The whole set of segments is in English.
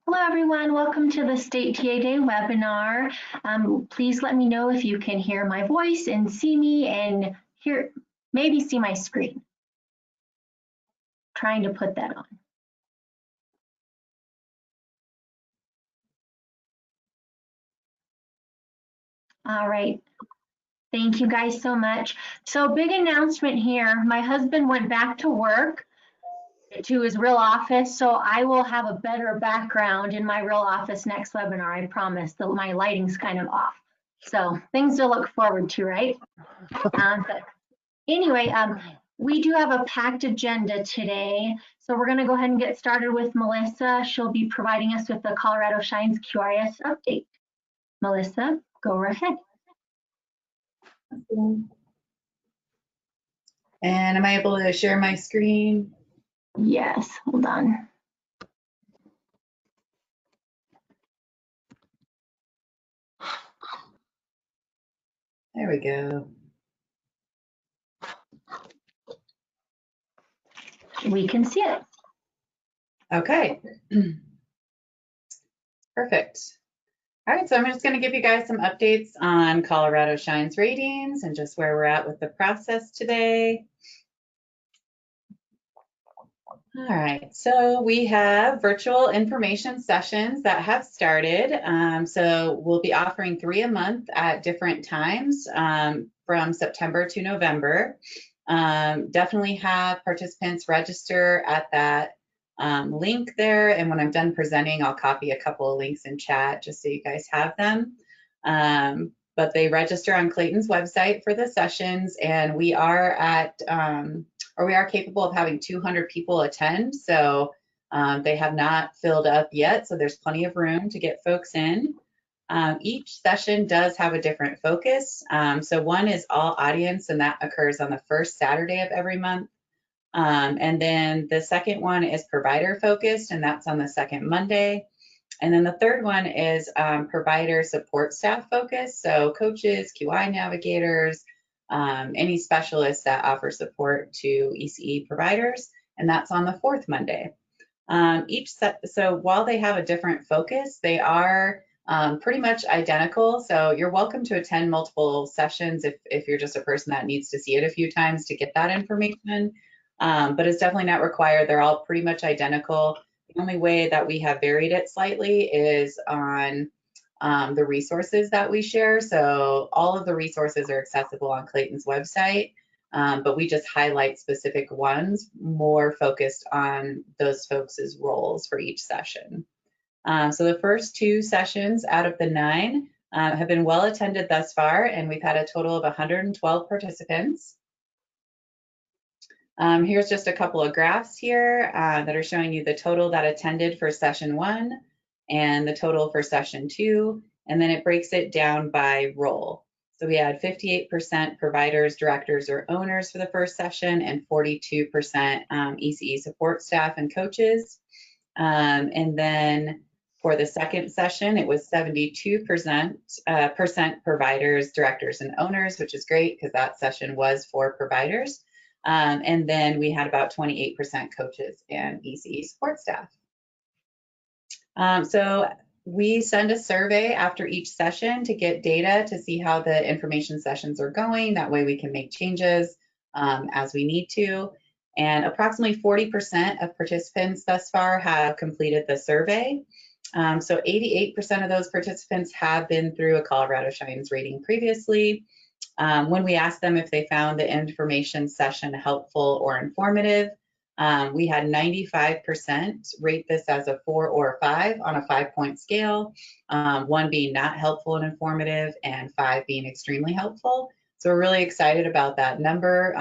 Hello everyone, welcome to the State TA Day webinar. Please let me know if you can hear my voice and see me and maybe see my screen. Trying to put that on. All right, thank you guys so much. So big announcement here, my husband went back to work to his real office, so I will have a better background in my real office next webinar, I promise. My lighting's kind of off. So things to look forward to, right? But anyway, we do have a packed agenda today. So we're gonna go ahead and get started with Melissa. She'll be providing us with the Colorado Shines QRS update. Melissa, go ahead. And am I able to share my screen? Yes, hold on. There we go. We can see it. Okay. Perfect. All right, so I'm just going to give you guys some updates on Colorado Shines ratings and just where we're at with the process today. All right, so we have virtual information sessions that have started. So we'll be offering 3 a month at different times from September to November. Definitely have participants register at that link there. And when I'm done presenting, I'll copy a couple of links in chat just so you guys have them. But they register on Clayton's website for the sessions, and we are at we are capable of having 200 people attend. So they have not filled up yet, so there's plenty of room to get folks in. Each session does have a different focus. So one is all audience, and that occurs on the first Saturday of every month. And then the second one is provider focused, and that's on the second Monday. And then the third one is provider support staff focused. So coaches, QI navigators, any specialists that offer support to ECE providers, and that's on the fourth Monday. So while they have a different focus, they are pretty much identical. So you're welcome to attend multiple sessions if you're just a person that needs to see it a few times to get that information. But it's definitely not required. They're all pretty much identical. The only way that we have varied it slightly is on the resources that we share. So all of the resources are accessible on Clayton's website, but we just highlight specific ones more focused on those folks' roles for each session. So the first 2 sessions out of the 9 have been well attended thus far, and we've had a total of 112 participants. Here's just a couple of graphs here that are showing you the total that attended for session 1 and the total for session 2, and then it breaks it down by role. So we had 58% providers, directors, or owners for the first session, and 42% ECE support staff and coaches. And then for the second session, it was 72% providers, directors, and owners, which is great because that session was for providers. And then we had about 28% coaches and ECE support staff. So we send a survey after each session to get data to see how the information sessions are going. That way we can make changes as we need to. And approximately 40% of participants thus far have completed the survey. So 88% of those participants have been through a Colorado Shines rating previously. When we asked them if they found the information session helpful or informative, we had 95% rate this as a 4 or a 5 on a 5-point scale, 1 being not helpful and informative, and 5 being extremely helpful. So we're really excited about that number.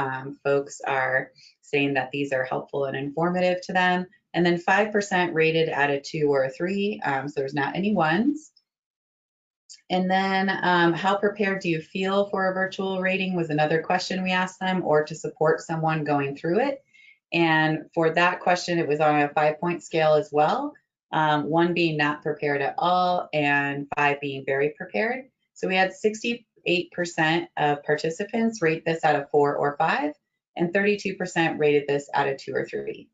Folks are saying that these are helpful and informative to them. And then 5% rated at a 2 or a 3, so there's not any 1s. And then how prepared do you feel for a virtual rating was another question we asked them, or to support someone going through it. And for that question, it was on a 5-point scale as well, 1 being not prepared at all and 5 being very prepared. So we had 68% of participants rate this at a 4 or 5, and 32% rated this at a 2 or 3.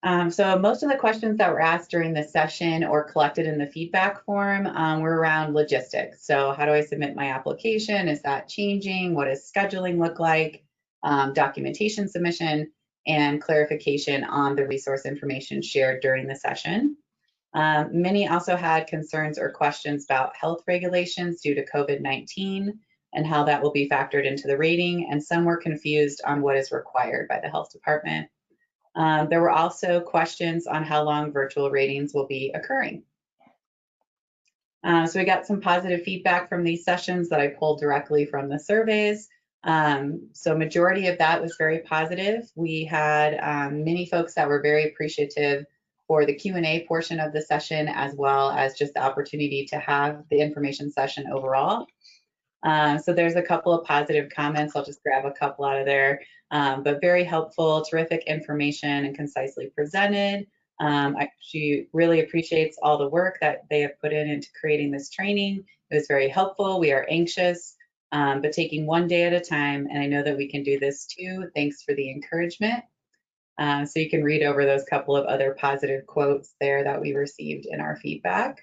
So most of the questions that were asked during this session or collected in the feedback form were around logistics. So how do I submit my application? Is that changing? What does scheduling look like? Documentation submission and clarification on the resource information shared during the session. Many also had concerns or questions about health regulations due to COVID-19 and how that will be factored into the rating, and some were confused on what is required by the health department. There were also questions on how long virtual ratings will be occurring. So we got some positive feedback from these sessions that I pulled directly from the surveys. So majority of that was very positive. We had many folks that were very appreciative for the Q&A portion of the session, as well as just the opportunity to have the information session overall. So there's a couple of positive comments. I'll just grab a couple out of there, but very helpful, terrific information and concisely presented. She really appreciates all the work that they have put into creating this training. It was very helpful. We are anxious, but taking one day at a time, and I know that we can do this too. Thanks for the encouragement. So you can read over those couple of other positive quotes there that we received in our feedback.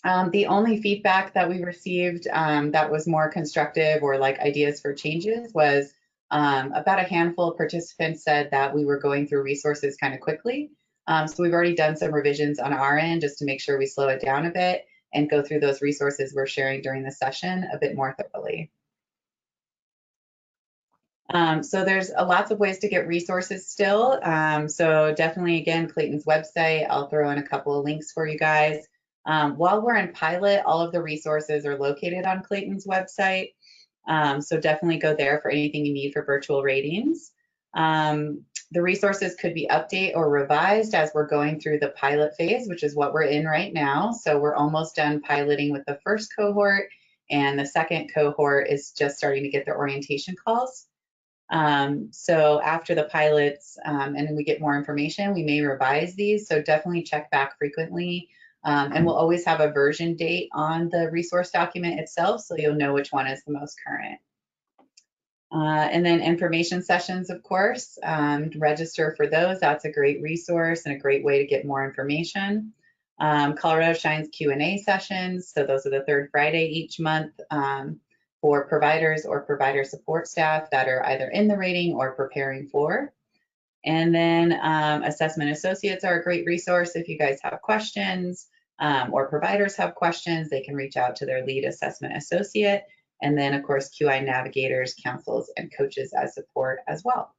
The only feedback that we received that was more constructive or like ideas for changes was about a handful of participants said that we were going through resources kind of quickly. So we've already done some revisions on our end just to make sure we slow it down a bit and go through those resources we're sharing during the session a bit more thoroughly. So there's lots of ways to get resources still. So definitely, again, Clayton's website, I'll throw in a couple of links for you guys. While we're in pilot, all of the resources are located on Clayton's website. So definitely go there for anything you need for virtual ratings. The resources could be updated or revised as we're going through the pilot phase, which is what we're in right now. So we're almost done piloting with the first cohort, and the second cohort is just starting to get their orientation calls. So after the pilots and we get more information, we may revise these. So definitely check back frequently. And we'll always have a version date on the resource document itself, so you'll know which one is the most current. And then information sessions, of course, register for those. That's a great resource and a great way to get more information. Colorado Shines Q&A sessions. So those are the third Friday each month for providers or provider support staff that are either in the rating or preparing for. And then assessment associates are a great resource. If you guys have questions or providers have questions, they can reach out to their lead assessment associate. And then, of course, QI navigators, counsels, and coaches as support as well.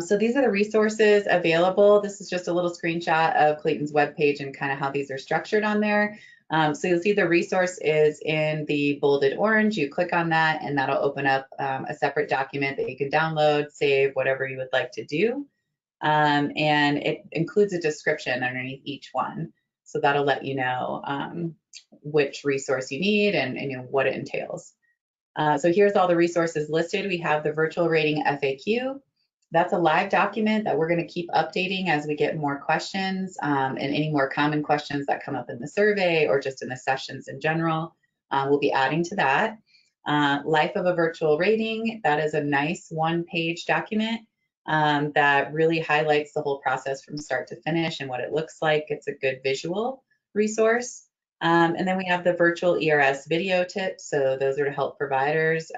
So these are the resources available. This is just a little screenshot of Clayton's webpage and kind of how these are structured on there. So you'll see the resource is in the bolded orange. You click on that and that'll open up a separate document that you can download, save, whatever you would like to do. And it includes a description underneath each one. So that'll let you know which resource you need and you know what it entails. So here's all the resources listed. We have the virtual rating FAQ. That's a live document that we're going to keep updating as we get more questions and any more common questions that come up in the survey or just in the sessions in general. We'll be adding to that. Life of a virtual rating, that is a nice one-page document that really highlights the whole process from start to finish and what it looks like. It's a good visual resource. And then we have the virtual ERS video tips. So those are to help providers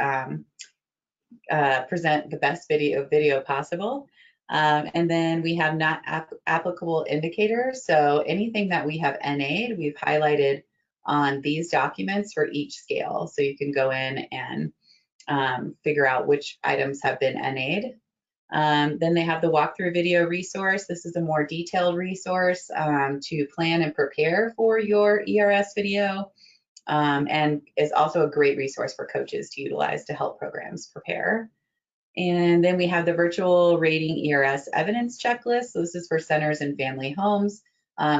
present the best video possible. And then we have not applicable indicators. So anything that we have NA'd, we've highlighted on these documents for each scale. So you can go in and figure out which items have been NA'd. Then they have the walkthrough video resource. This is a more detailed resource to plan and prepare for your ERS video. And is also a great resource for coaches to utilize to help programs prepare. And then we have the virtual rating ERS evidence checklist. So this is for centers and family homes.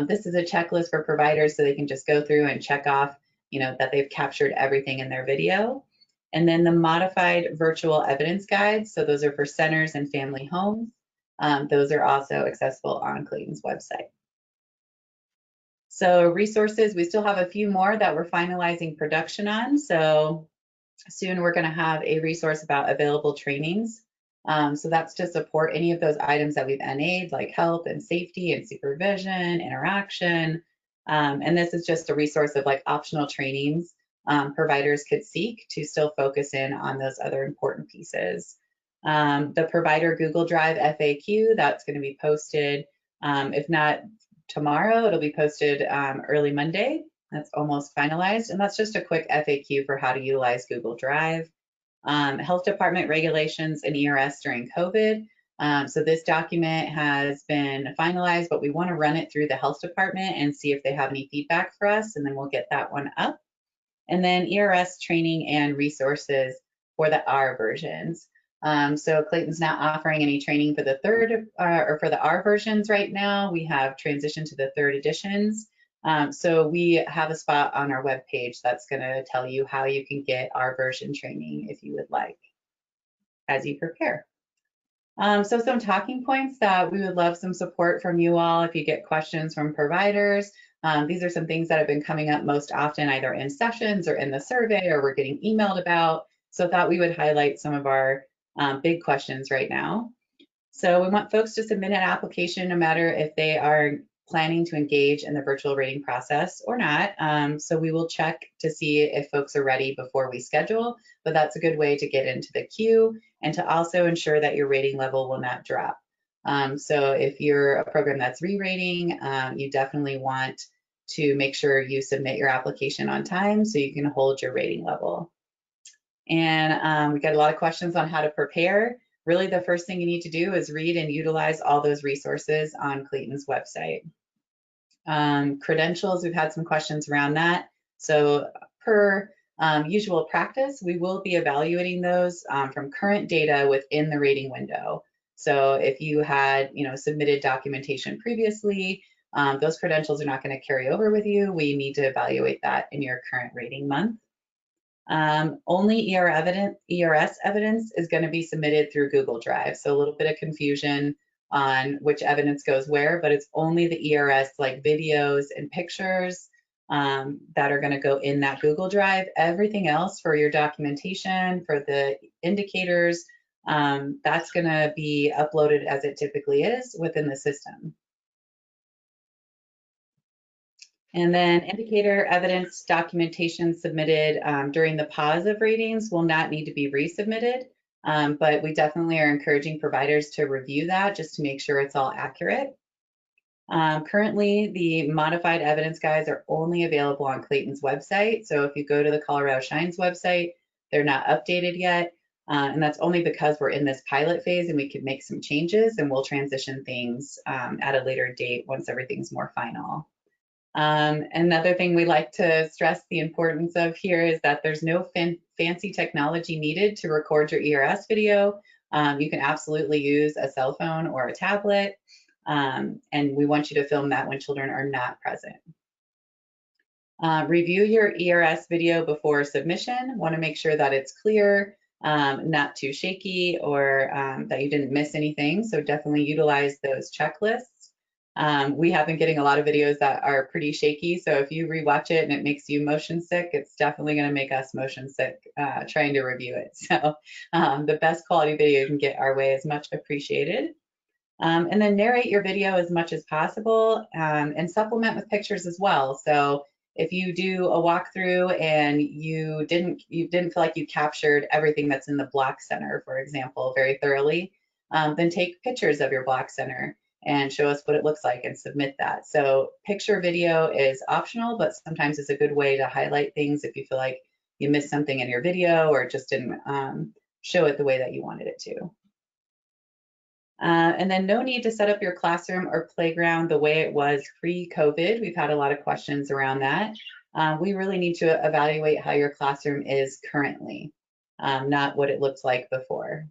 This is a checklist for providers so they can just go through and check off, you know, that they've captured everything in their video. And then the modified virtual evidence guides. So those are for centers and family homes. Those are also accessible on Clayton's website. So resources, we still have a few more that we're finalizing production on. So soon we're going to have a resource about available trainings So that's to support any of those items that we've NA'd, like health and safety and supervision, interaction. And this is just a resource of like optional trainings providers could seek to still focus in on those other important pieces. The provider Google Drive FAQ, that's going to be posted, if not tomorrow, it'll be posted early Monday. That's almost finalized. And that's just a quick FAQ for how to utilize Google Drive. Health department regulations and ERS during COVID. So this document has been finalized, but we want to run it through the health department and see if they have any feedback for us, and then we'll get that one up. And then ERS training and resources for the R versions. So Clayton's not offering any training for the third or for the R versions right now. We have transitioned to the third editions. So we have a spot on our webpage that's going to tell you how you can get our version training if you would like as you prepare. So some talking points that we would love some support from you all if you get questions from providers. These are some things that have been coming up most often either in sessions or in the survey or we're getting emailed about. So I thought we would highlight some of our big questions right now. So we want folks to submit an application no matter if they are planning to engage in the virtual rating process or not. So we will check to see if folks are ready before we schedule, but that's a good way to get into the queue and to also ensure that your rating level will not drop. So if you're a program that's re-rating, you definitely want to make sure you submit your application on time so you can hold your rating level. And we got a lot of questions on how to prepare. Really, the first thing you need to do is read and utilize all those resources on Clayton's website. Credentials, we've had some questions around that. So per usual practice, we will be evaluating those from current data within the rating window. So if you had, submitted documentation previously, those credentials are not going to carry over with you. We need to evaluate that in your current rating month. Only ERS evidence is going to be submitted through Google Drive. So a little bit of confusion on which evidence goes where, but it's only the ERS like videos and pictures that are going to go in that Google Drive. Everything else for your documentation, for the indicators, that's going to be uploaded as it typically is within the system. And then indicator evidence documentation submitted during the pause of ratings will not need to be resubmitted, but we definitely are encouraging providers to review that just to make sure it's all accurate. Currently, the modified evidence guides are only available on Clayton's website. So if you go to the Colorado Shines website, they're not updated yet. And that's only because we're in this pilot phase and we could make some changes and we'll transition things at a later date once everything's more final. Another thing we like to stress the importance of here is that there's no fancy technology needed to record your ERS video. You can absolutely use a cell phone or a tablet, and we want you to film that when children are not present. Review your ERS video before submission. Want to make sure that it's clear, not too shaky, or that you didn't miss anything. So definitely utilize those checklists. We have been getting a lot of videos that are pretty shaky, so if you rewatch it and it makes you motion sick, it's definitely going to make us motion sick trying to review it. So the best quality video you can get our way is much appreciated. And then narrate your video as much as possible and supplement with pictures as well. So if you do a walkthrough and you didn't feel like you captured everything that's in the block center, for example, very thoroughly, then take pictures of your block center and show us what it looks like and submit that. So picture video is optional, but sometimes it's a good way to highlight things if you feel like you missed something in your video or just didn't show it the way that you wanted it to. And then no need to set up your classroom or playground the way it was pre-COVID. We've had a lot of questions around that. We really need to evaluate how your classroom is currently, not what it looked like before.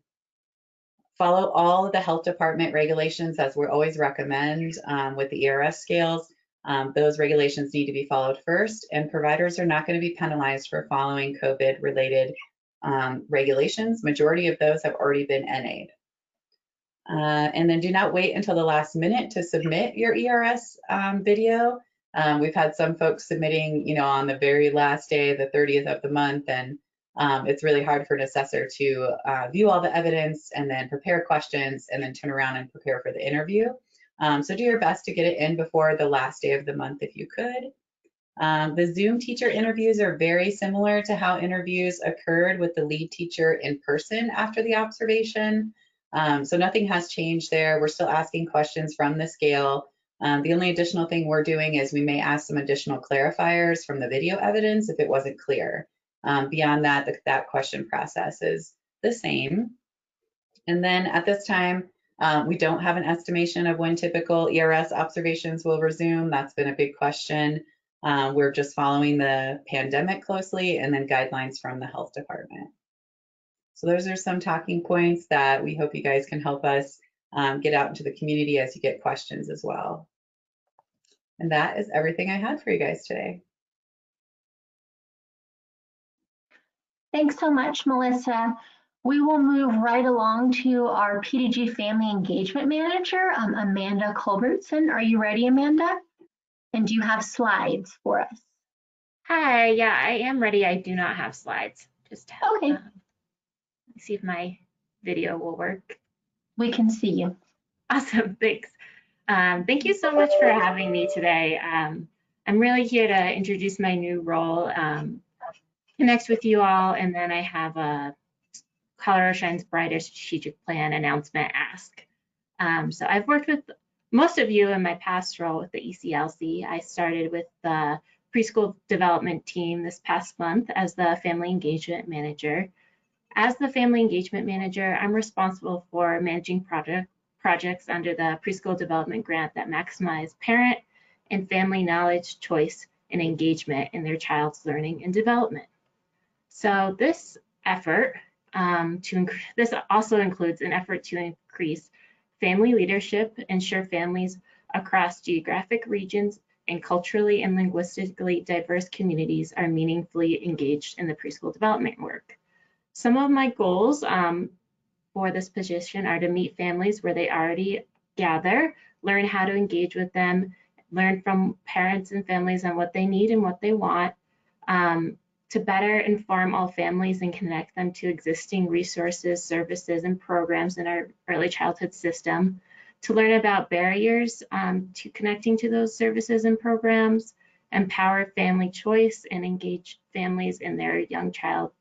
Follow all of the health department regulations as we always recommend with the ERS scales. Those regulations need to be followed first, and providers are not going to be penalized for following COVID-related regulations. Majority of those have already been NA'd. And then do not wait until the last minute to submit your ERS video. We've had some folks submitting, on the very last day, the 30th of the month, and It's really hard for an assessor to view all the evidence and then prepare questions and then turn around and prepare for the interview. So do your best to get it in before the last day of the month if you could. The Zoom teacher interviews are very similar to how interviews occurred with the lead teacher in person after the observation. So nothing has changed there. We're still asking questions from the scale. The only additional thing we're doing is we may ask some additional clarifiers from the video evidence if it wasn't clear. Beyond that, that question process is the same. And then at this time, we don't have an estimation of when typical ERS observations will resume. That's been a big question. We're just following the pandemic closely and then guidelines from the health department. So those are some talking points that we hope you guys can help us get out into the community as you get questions as well. And that is everything I had for you guys today. Thanks so much, Melissa. We will move right along to our PDG Family Engagement Manager, Amanda Culbertson. Are you ready, Amanda? And do you have slides for us? Hi, yeah, I am ready. I do not have slides. Just okay. Let's see if my video will work. We can see you. Awesome, thanks. Thank you so much for having me today. I'm really here to introduce my new role, connect with you all, and then I have a Colorado Shines Brighter strategic plan announcement ask. So I've worked with most of you in my past role with the ECLC. I started with the preschool development team this past month as the family engagement manager. As the family engagement manager, I'm responsible for managing projects under the preschool development grant that maximize parent and family knowledge, choice, and engagement in their child's learning and development. So this effort, this also includes an effort to increase family leadership, ensure families across geographic regions and culturally and linguistically diverse communities are meaningfully engaged in the preschool development work. Some of my goals for this position are to meet families where they already gather, learn how to engage with them, learn from parents and families on what they need and what they want, to better inform all families and connect them to existing resources, services, and programs in our early childhood system, to learn about barriers to connecting to those services and programs, empower family choice, and engage families in their young child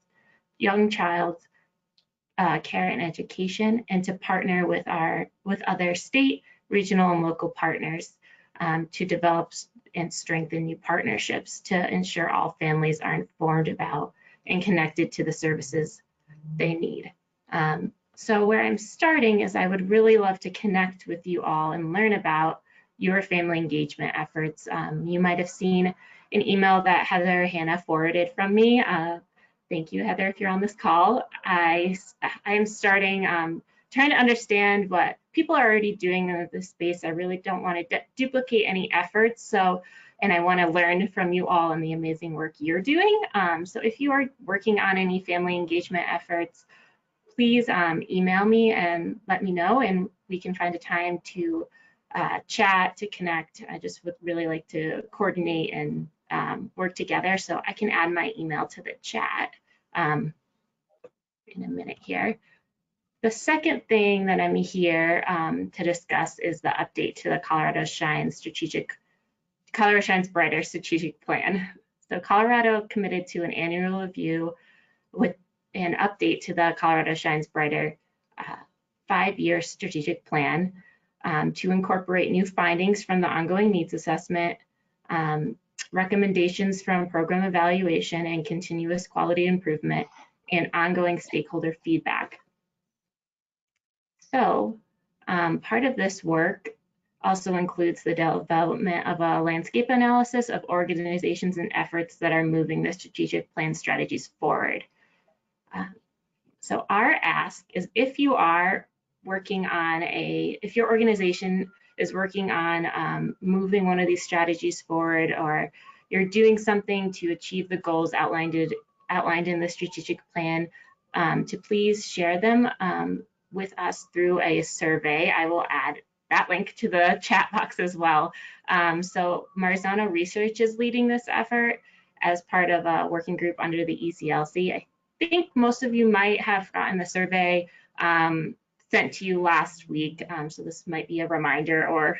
care and education, and to partner with other state, regional, and local partners to develop and strengthen new partnerships to ensure all families are informed about and connected to the services they need. So where I'm starting is I would really love to connect with you all and learn about your family engagement efforts. You might have seen an email that Heather Hannah forwarded from me. Thank you, Heather, if you're on this call. I am starting trying to understand what people are already doing in this space. I really don't want to duplicate any efforts. So, and I want to learn from you all and the amazing work you're doing. So if you are working on any family engagement efforts, please email me and let me know, and we can find a time to chat, to connect. I just would really like to coordinate and work together. So I can add my email to the chat in a minute here. The second thing that I'm here to discuss is the update to the Colorado Shines Brighter strategic plan. So Colorado committed to an annual review with an update to the Colorado Shines Brighter 5-year strategic plan to incorporate new findings from the ongoing needs assessment, recommendations from program evaluation and continuous quality improvement, and ongoing stakeholder feedback. So part of this work also includes the development of a landscape analysis of organizations and efforts that are moving the strategic plan strategies forward. So our ask is if your organization is working on moving one of these strategies forward, or you're doing something to achieve the goals outlined in the strategic plan, to please share them with us through a survey. I will add that link to the chat box as well. So Marzano Research is leading this effort as part of a working group under the ECLC. think most of you might have gotten the survey sent to you last week, so this might be a reminder or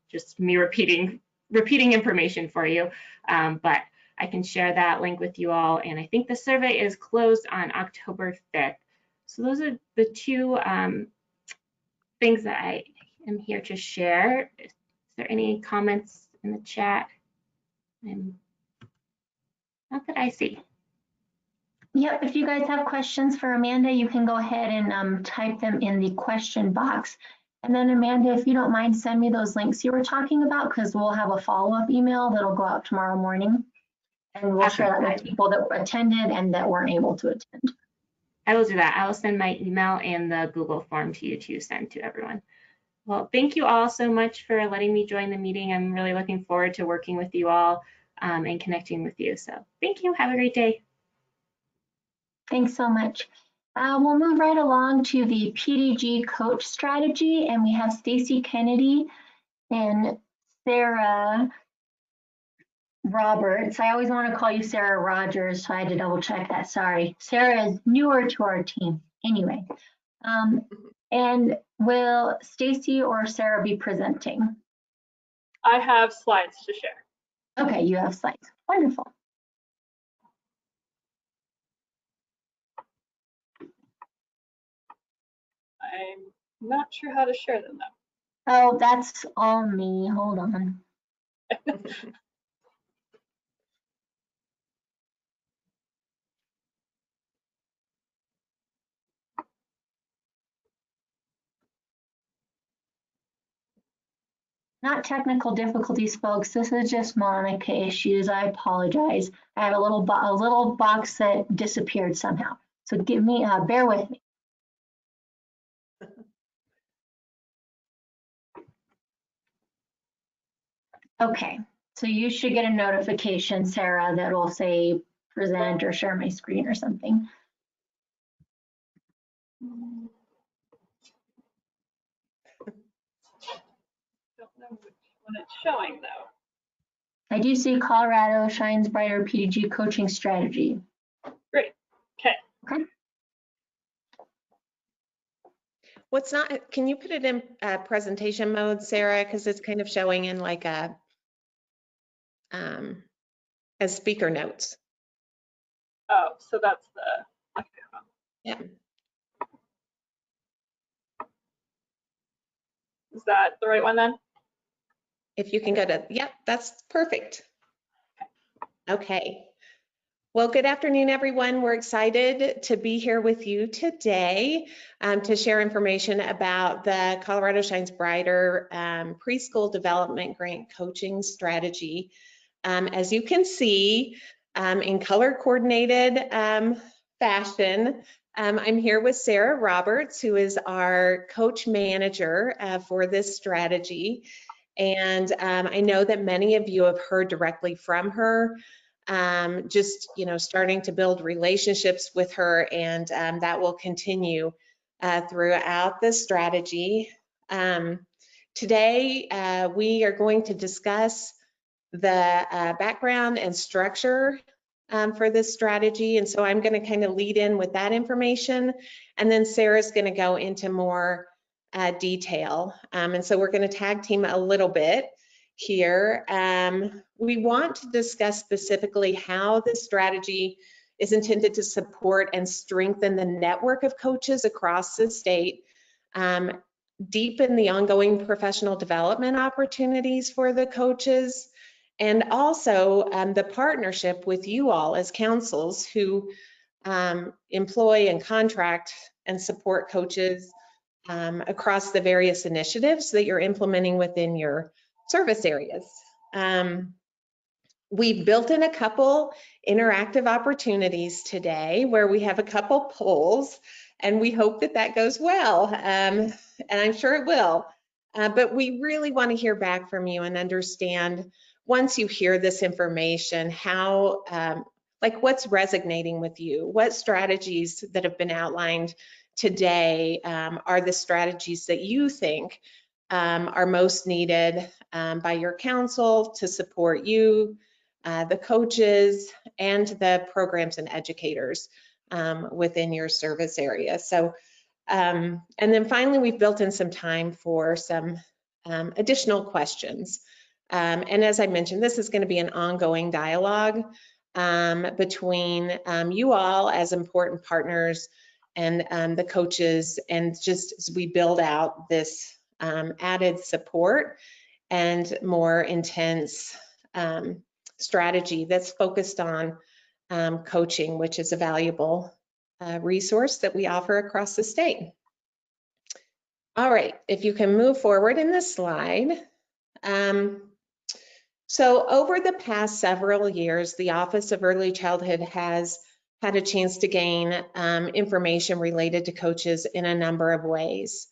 just me repeating information for you, but I can share that link with you all. And I think the survey is closed on October 5th. So those are the two things that I am here to share. Is there any comments in the chat? Not that I see. Yep, if you guys have questions for Amanda, you can go ahead and type them in the question box. And then Amanda, if you don't mind, send me those links you were talking about, because we'll have a follow-up email that'll go out tomorrow morning. And we'll share that with people that attended and that weren't able to attend. I will do that. I will send my email and the Google form to you to send to everyone. Well, thank you all so much for letting me join the meeting. I'm really looking forward to working with you all and connecting with you. So thank you. Have a great day. Thanks so much. We'll move right along to the PDG coach strategy, and we have Stacy Kennedy and Sarah Roberts. I always want to call you Sarah Rogers, so I had to double check that. Sorry. Sarah is newer to our team. Anyway, and will Stacy or Sarah be presenting? I have slides to share. Okay, you have slides. Wonderful. I'm not sure how to share them though. Oh, that's all me. Hold on. Not technical difficulties, folks. This is just Monica issues. I apologize. I have a little box that disappeared somehow. So bear with me. Okay, so you should get a notification, Sarah, that will say present or share my screen or something. Don't know which one it's showing though. I do see Colorado Shines Brighter PDG coaching strategy. Great. Okay. Okay. What's not, can you put it in presentation mode, Sarah? Because it's kind of showing in like a, as speaker notes. Oh, so that's the, okay. Yeah. Is that the right one then? If you can go to, yep, that's perfect. Okay. Well, good afternoon, everyone. We're excited to be here with you today to share information about the Colorado Shines Brighter preschool development grant coaching strategy. As you can see, in color coordinated fashion, I'm here with Sarah Roberts, who is our coach manager for this strategy. And I know that many of you have heard directly from her, just, starting to build relationships with her, and that will continue throughout the strategy. Today, we are going to discuss the background and structure for this strategy. And so I'm going to kind of lead in with that information. And then Sarah's going to go into more detail. And so we're going to tag team a little bit here. We want to discuss specifically how this strategy is intended to support and strengthen the network of coaches across the state, deepen the ongoing professional development opportunities for the coaches, and also the partnership with you all as councils who employ and contract and support coaches across the various initiatives that you're implementing within your service areas. We've built in a couple interactive opportunities today where we have a couple polls, and we hope that that goes well, and I'm sure it will. But we really want to hear back from you and understand, once you hear this information, how, what's resonating with you? What strategies that have been outlined today are the strategies that you think are most needed by your council to support you, the coaches, and the programs and educators within your service area. So, and then finally, we've built in some time for some additional questions. And as I mentioned, this is going to be an ongoing dialogue between you all as important partners and the coaches, and just as we build out this added support and more intense strategy that's focused on coaching, which is a valuable resource that we offer across the state. All right, if you can move forward in this slide. So over the past several years, the Office of Early Childhood has had a chance to gain information related to coaches in a number of ways.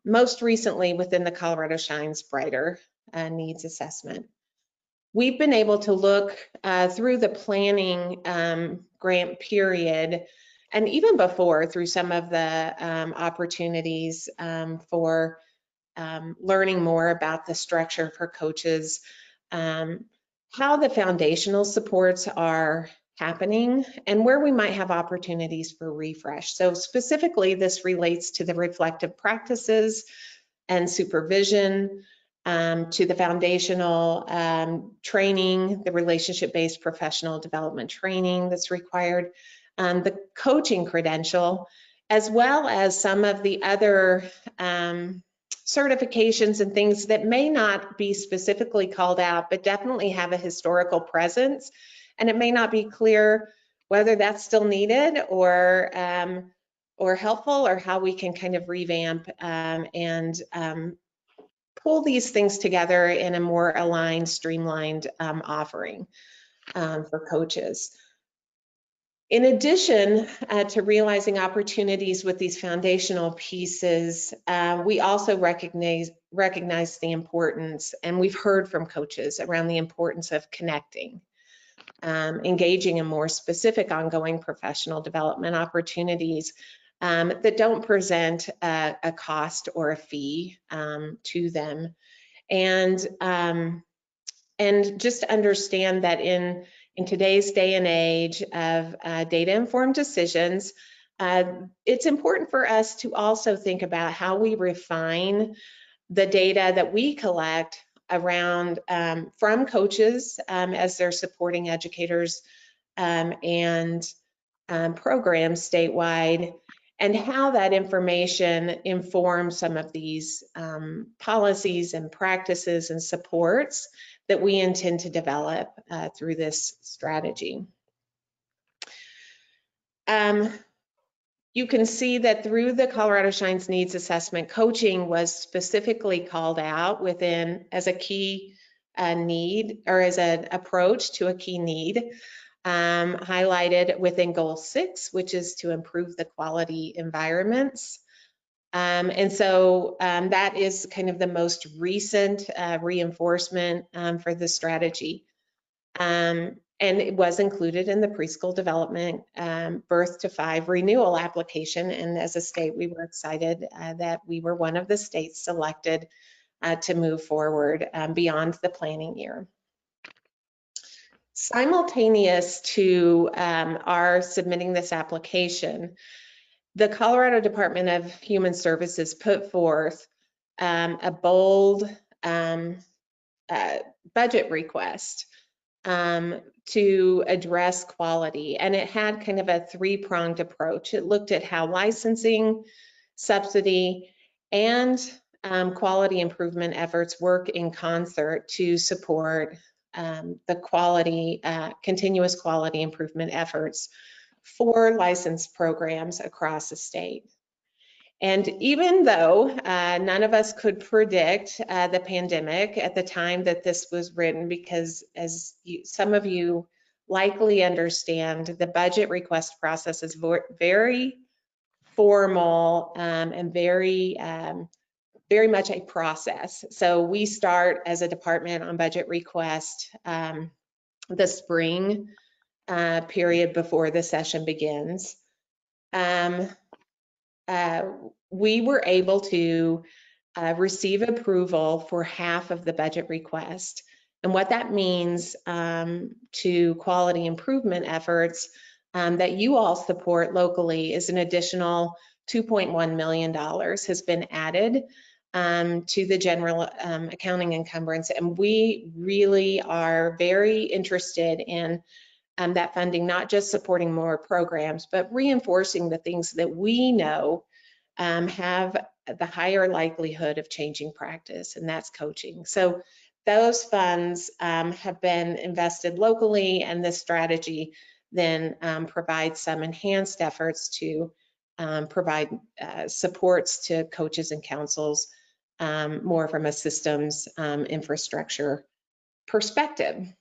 Most recently within the Colorado Shines Brighter Needs Assessment. We've been able to look through the planning grant period, and even before, through some of the opportunities for learning more about the structure for coaches, how the foundational supports are happening, and where we might have opportunities for refresh. So specifically, this relates to the reflective practices and supervision, to the foundational training, the relationship-based professional development training that's required, the coaching credential, as well as some of the other certifications and things that may not be specifically called out, but definitely have a historical presence. And it may not be clear whether that's still needed or helpful, or how we can kind of revamp and pull these things together in a more aligned, streamlined offering for coaches. In addition to realizing opportunities with these foundational pieces, we also recognize the importance, and we've heard from coaches around the importance of connecting, engaging in more specific ongoing professional development opportunities that don't present a cost or a fee to them. And just understand that in today's day and age of data-informed decisions, it's important for us to also think about how we refine the data that we collect around from coaches as they're supporting educators and programs statewide, and how that information informs some of these policies and practices and supports that we intend to develop through this strategy. You can see that through the Colorado Shines Needs Assessment, coaching was specifically called out within as a key need, or as an approach to a key need, highlighted within Goal 6, which is to improve the quality environments. And so that is kind of the most recent reinforcement for the strategy. And it was included in the preschool development birth to 5 renewal application. And as a state, we were excited that we were one of the states selected to move forward beyond the planning year. Simultaneous to our submitting this application, the Colorado Department of Human Services put forth a bold budget request to address quality. And it had kind of a 3-pronged approach. It looked at how licensing, subsidy, and quality improvement efforts work in concert to support the quality, continuous quality improvement efforts for licensed programs across the state. And even though none of us could predict the pandemic at the time that this was written, because as some of you likely understand, the budget request process is very formal and very much a process. So we start as a department on budget request the spring period before the session begins. We were able to receive approval for half of the budget request. And what that means to quality improvement efforts that you all support locally is an additional $2.1 million has been added to the general accounting encumbrance. And we really are very interested in that funding, not just supporting more programs, but reinforcing the things that we know have the higher likelihood of changing practice, and that's coaching. So those funds have been invested locally, and this strategy then provides some enhanced efforts to provide supports to coaches and councils more from a systems infrastructure perspective.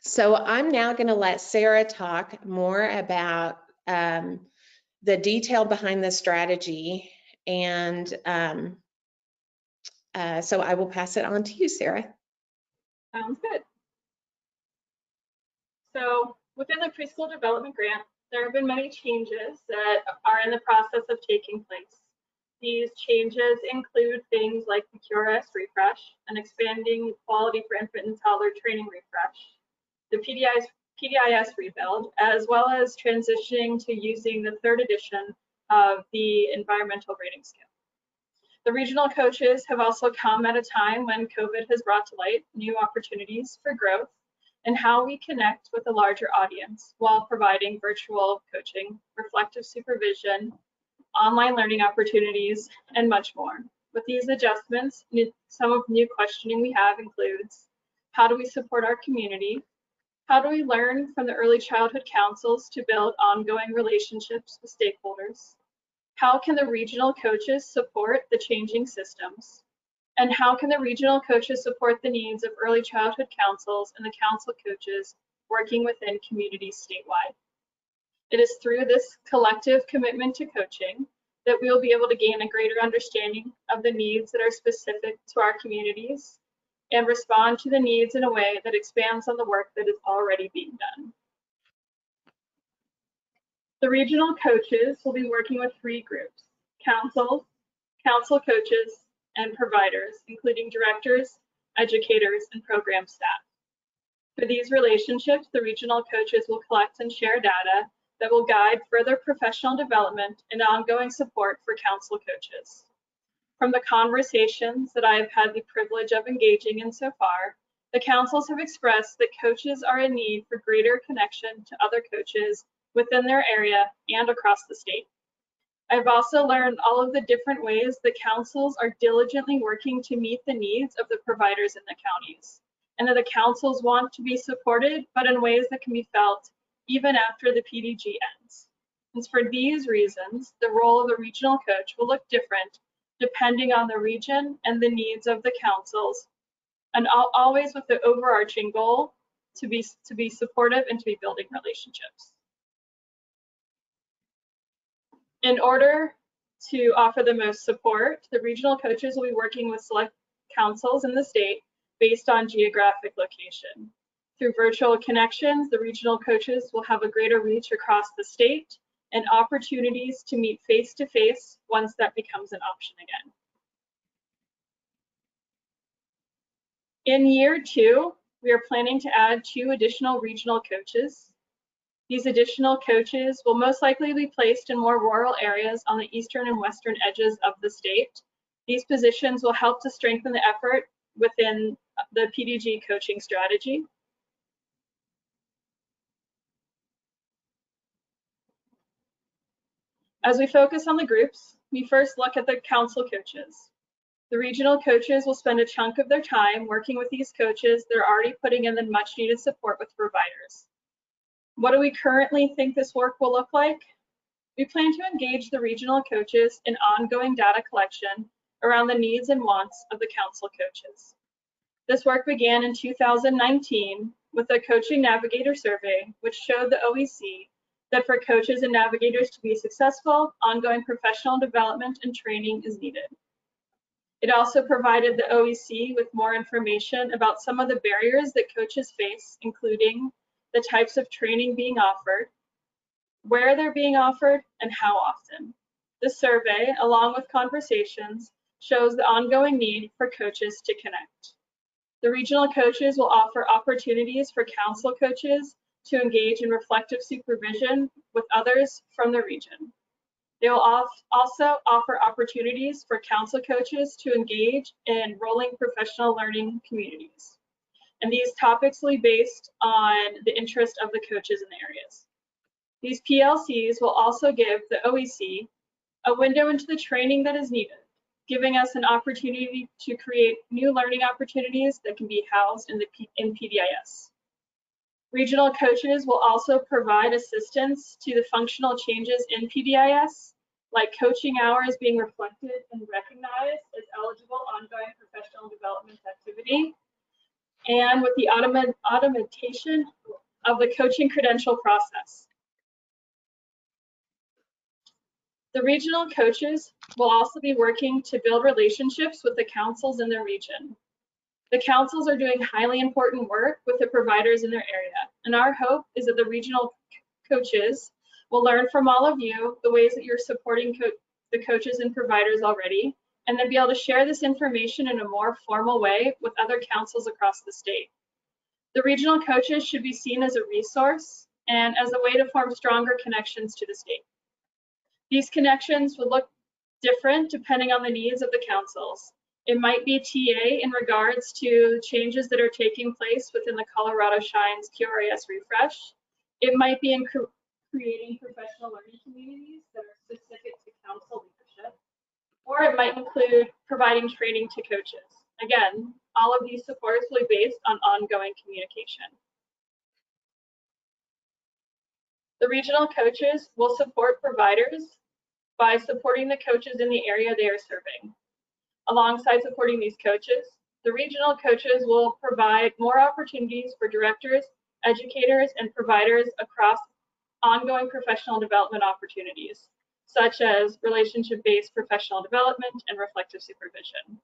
So I'm now going to let Sarah talk more about the detail behind the strategy, and so I will pass it on to you, Sarah. Sounds good. So within the preschool development grant, there have been many changes that are in the process of taking place. These changes include things like the QRS refresh and expanding quality for infant and toddler training refresh, the PDIS rebuild, as well as transitioning to using the 3rd edition of the environmental rating scale. The regional coaches have also come at a time when COVID has brought to light new opportunities for growth and how we connect with a larger audience while providing virtual coaching, reflective supervision, online learning opportunities, and much more. With these adjustments, some of the new questioning we have includes, how do we support our community? How do we learn from the early childhood councils to build ongoing relationships with stakeholders? How can the regional coaches support the changing systems? And how can the regional coaches support the needs of early childhood councils and the council coaches working within communities statewide? It is through this collective commitment to coaching that we will be able to gain a greater understanding of the needs that are specific to our communities and respond to the needs in a way that expands on the work that is already being done. The regional coaches will be working with 3 groups: councils, council coaches, and providers, including directors, educators, and program staff. For these relationships, the regional coaches will collect and share data that will guide further professional development and ongoing support for council coaches. From the conversations that I have had the privilege of engaging in so far, the councils have expressed that coaches are in need for greater connection to other coaches within their area and across the state. I've also learned all of the different ways that councils are diligently working to meet the needs of the providers in the counties, and that the councils want to be supported, but in ways that can be felt even after the PDG ends. And for these reasons, the role of the regional coach will look different depending on the region and the needs of the councils, and always with the overarching goal to be supportive and to be building relationships. In order to offer the most support, the regional coaches will be working with select councils in the state based on geographic location. Through virtual connections, the regional coaches will have a greater reach across the state and opportunities to meet face-to-face once that becomes an option again. In year 2, we are planning to add 2 additional regional coaches. These additional coaches will most likely be placed in more rural areas on the eastern and western edges of the state. These positions will help to strengthen the effort within the PDG coaching strategy. As we focus on the groups, we first look at the council coaches. The regional coaches will spend a chunk of their time working with these coaches that are already putting in the much needed support with providers. What do we currently think this work will look like? We plan to engage the regional coaches in ongoing data collection around the needs and wants of the council coaches. This work began in 2019 with a coaching navigator survey, which showed the OEC that for coaches and navigators to be successful, ongoing professional development and training is needed. It also provided the OEC with more information about some of the barriers that coaches face, including the types of training being offered, where they're being offered, and how often. This survey, along with conversations, shows the ongoing need for coaches to connect. The regional coaches will offer opportunities for council coaches to engage in reflective supervision with others from the region. They will also offer opportunities for council coaches to engage in rolling professional learning communities. And these topics will be based on the interest of the coaches in the areas. These PLCs will also give the OEC a window into the training that is needed, giving us an opportunity to create new learning opportunities that can be housed in PDIS. Regional coaches will also provide assistance to the functional changes in PDIS, like coaching hours being reflected and recognized as eligible ongoing professional development activity, and with the automation of the coaching credential process. The regional coaches will also be working to build relationships with the councils in their region. The councils are doing highly important work with the providers in their area, and our hope is that the regional coaches will learn from all of you the ways that you're supporting the coaches and providers already, and then be able to share this information in a more formal way with other councils across the state. The regional coaches should be seen as a resource and as a way to form stronger connections to the state. These connections will look different depending on the needs of the councils. It might be TA in regards to changes that are taking place within the Colorado Shines QRIS refresh. It might be in creating professional learning communities that are specific to council leadership, or it might include providing training to coaches. Again, all of these supports will be based on ongoing communication. The regional coaches will support providers by supporting the coaches in the area they are serving. Alongside supporting these coaches, the regional coaches will provide more opportunities for directors, educators, and providers across ongoing professional development opportunities, such as relationship-based professional development and reflective supervision.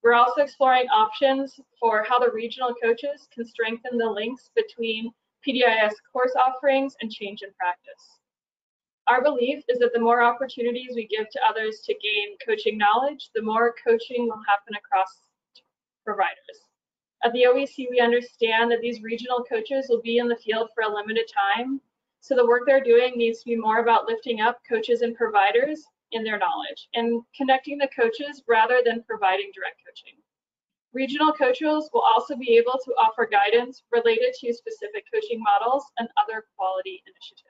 We're also exploring options for how the regional coaches can strengthen the links between PDIS course offerings and change in practice. Our belief is that the more opportunities we give to others to gain coaching knowledge, the more coaching will happen across providers. At the OEC, we understand that these regional coaches will be in the field for a limited time, so the work they're doing needs to be more about lifting up coaches and providers in their knowledge and connecting the coaches rather than providing direct coaching. Regional coaches will also be able to offer guidance related to specific coaching models and other quality initiatives.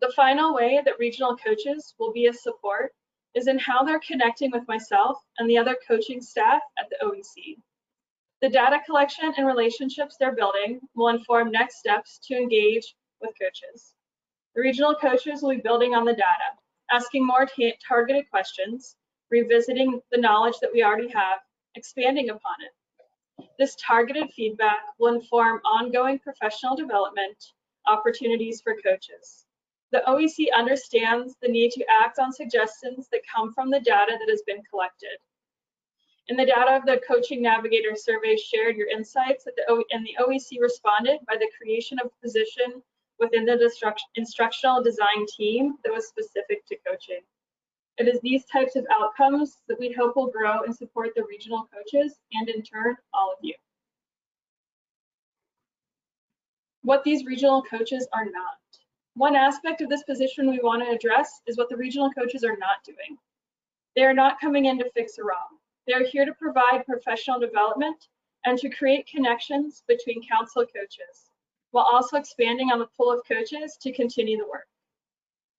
The final way that regional coaches will be a support is in how they're connecting with myself and the other coaching staff at the OEC. The data collection and relationships they're building will inform next steps to engage with coaches. The regional coaches will be building on the data, asking more targeted questions, revisiting the knowledge that we already have, expanding upon it. This targeted feedback will inform ongoing professional development opportunities for coaches. The OEC understands the need to act on suggestions that come from the data that has been collected. In the data of the Coaching Navigator survey shared your insights, and the OEC responded by the creation of a position within the instructional design team that was specific to coaching. It is these types of outcomes that we hope will grow and support the regional coaches and in turn, all of you. What these regional coaches are not. One aspect of this position we want to address is what the regional coaches are not doing. They are not coming in to fix a wrong. They are here to provide professional development and to create connections between council coaches, while also expanding on the pool of coaches to continue the work.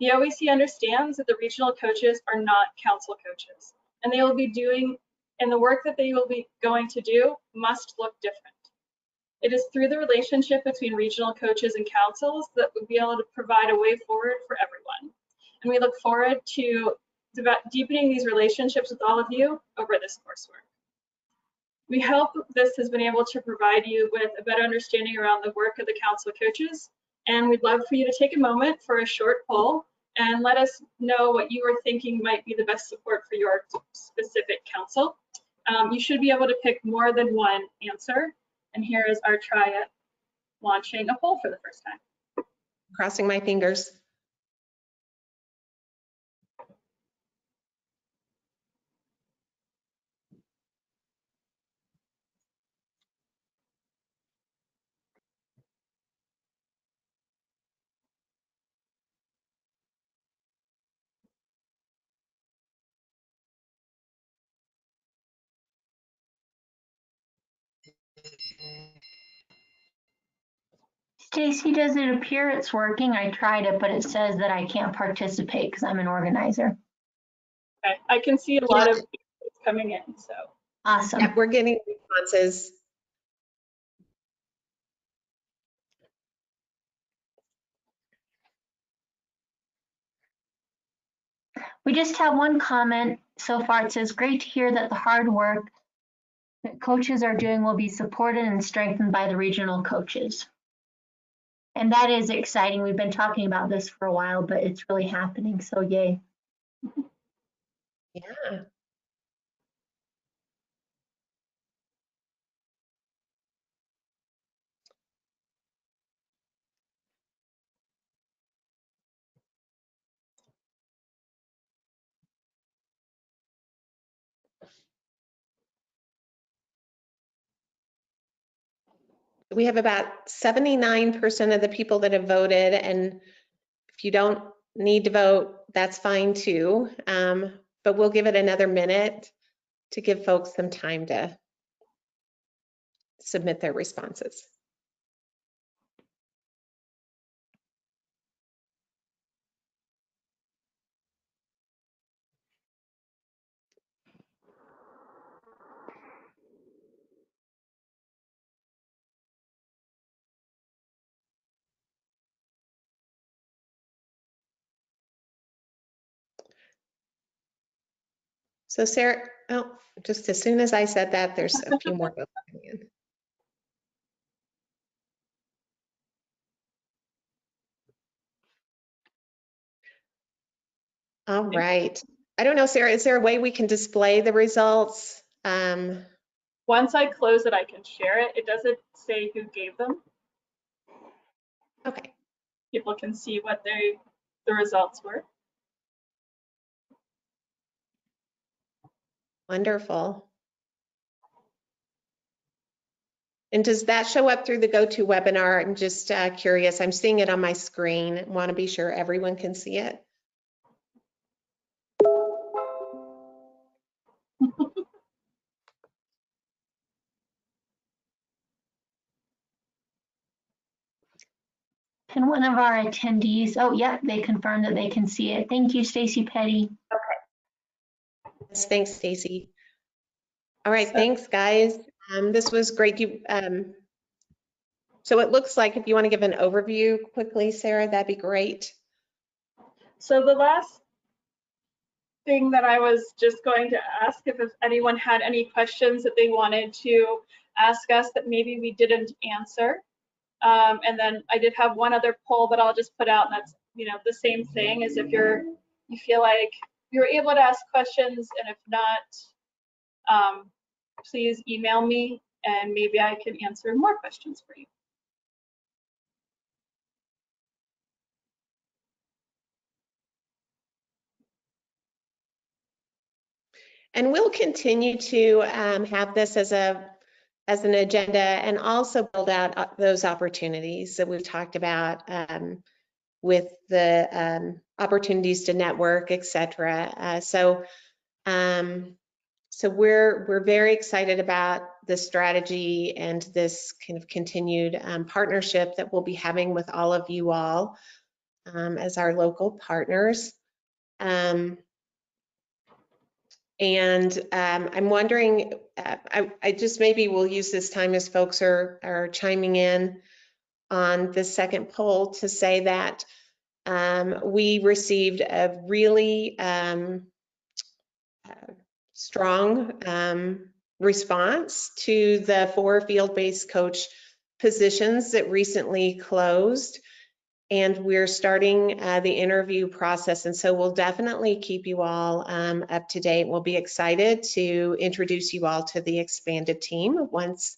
The OEC understands that the regional coaches are not council coaches, and they will be doing, and the work that they will be going to do must look different. It is through the relationship between regional coaches and councils that we'll be able to provide a way forward for everyone. And we look forward to deepening these relationships with all of you over this coursework. We hope this has been able to provide you with a better understanding around the work of the council coaches, and we'd love for you to take a moment for a short poll and let us know what you are thinking might be the best support for your specific council. You should be able to pick more than one answer, and here is our try at launching a poll for the first time. Crossing my fingers. Stacy, does it appear it's working? I tried it, but it says that I can't participate because I'm an organizer. Okay, I can see a lot of coming in, so. Awesome. Yep, we're getting responses. We just have one comment so far. It says, great to hear that the hard work that coaches are doing will be supported and strengthened by the regional coaches. And that is exciting. We've been talking about this for a while, but it's really happening. So yay. Yeah. We have about 79% of the people that have voted, and if you don't need to vote, that's fine too. But we'll give it another minute to give folks some time to submit their responses. So Sarah, oh, just as soon as I said that, there's a few more votes coming in. All right. I don't know, Sarah, is there a way we can display the results? Once I close it, I can share it. It doesn't say who gave them. Okay. People can see what the results were. Wonderful. And does that show up through the GoToWebinar? I'm just curious. I'm seeing it on my screen. Want to be sure everyone can see it. Can one of our attendees, oh, yeah, they confirmed that they can see it. Thank you, Stacy Petty. Yes, thanks, Stacy. All right, thanks, guys. This was great. So it looks like if you want to give an overview quickly, Sarah, that'd be great. So the last thing that I was just going to ask, if anyone had any questions that they wanted to ask us that maybe we didn't answer. And then I did have one other poll, but I'll just put out, and that's, you know, the same thing as if you feel like you're able to ask questions, and if not, please email me and maybe I can answer more questions for you. And we'll continue to have this as an agenda and also build out those opportunities that we've talked about with the opportunities to network, et cetera. So we're very excited about the strategy and this kind of continued partnership that we'll be having with all of you all as our local partners. I'm wondering, I just maybe we'll use this time as folks are chiming in on the second poll to say that we received a really strong response to the 4 field-based coach positions that recently closed. And we're starting the interview process. And so we'll definitely keep you all up to date. We'll be excited to introduce you all to the expanded team once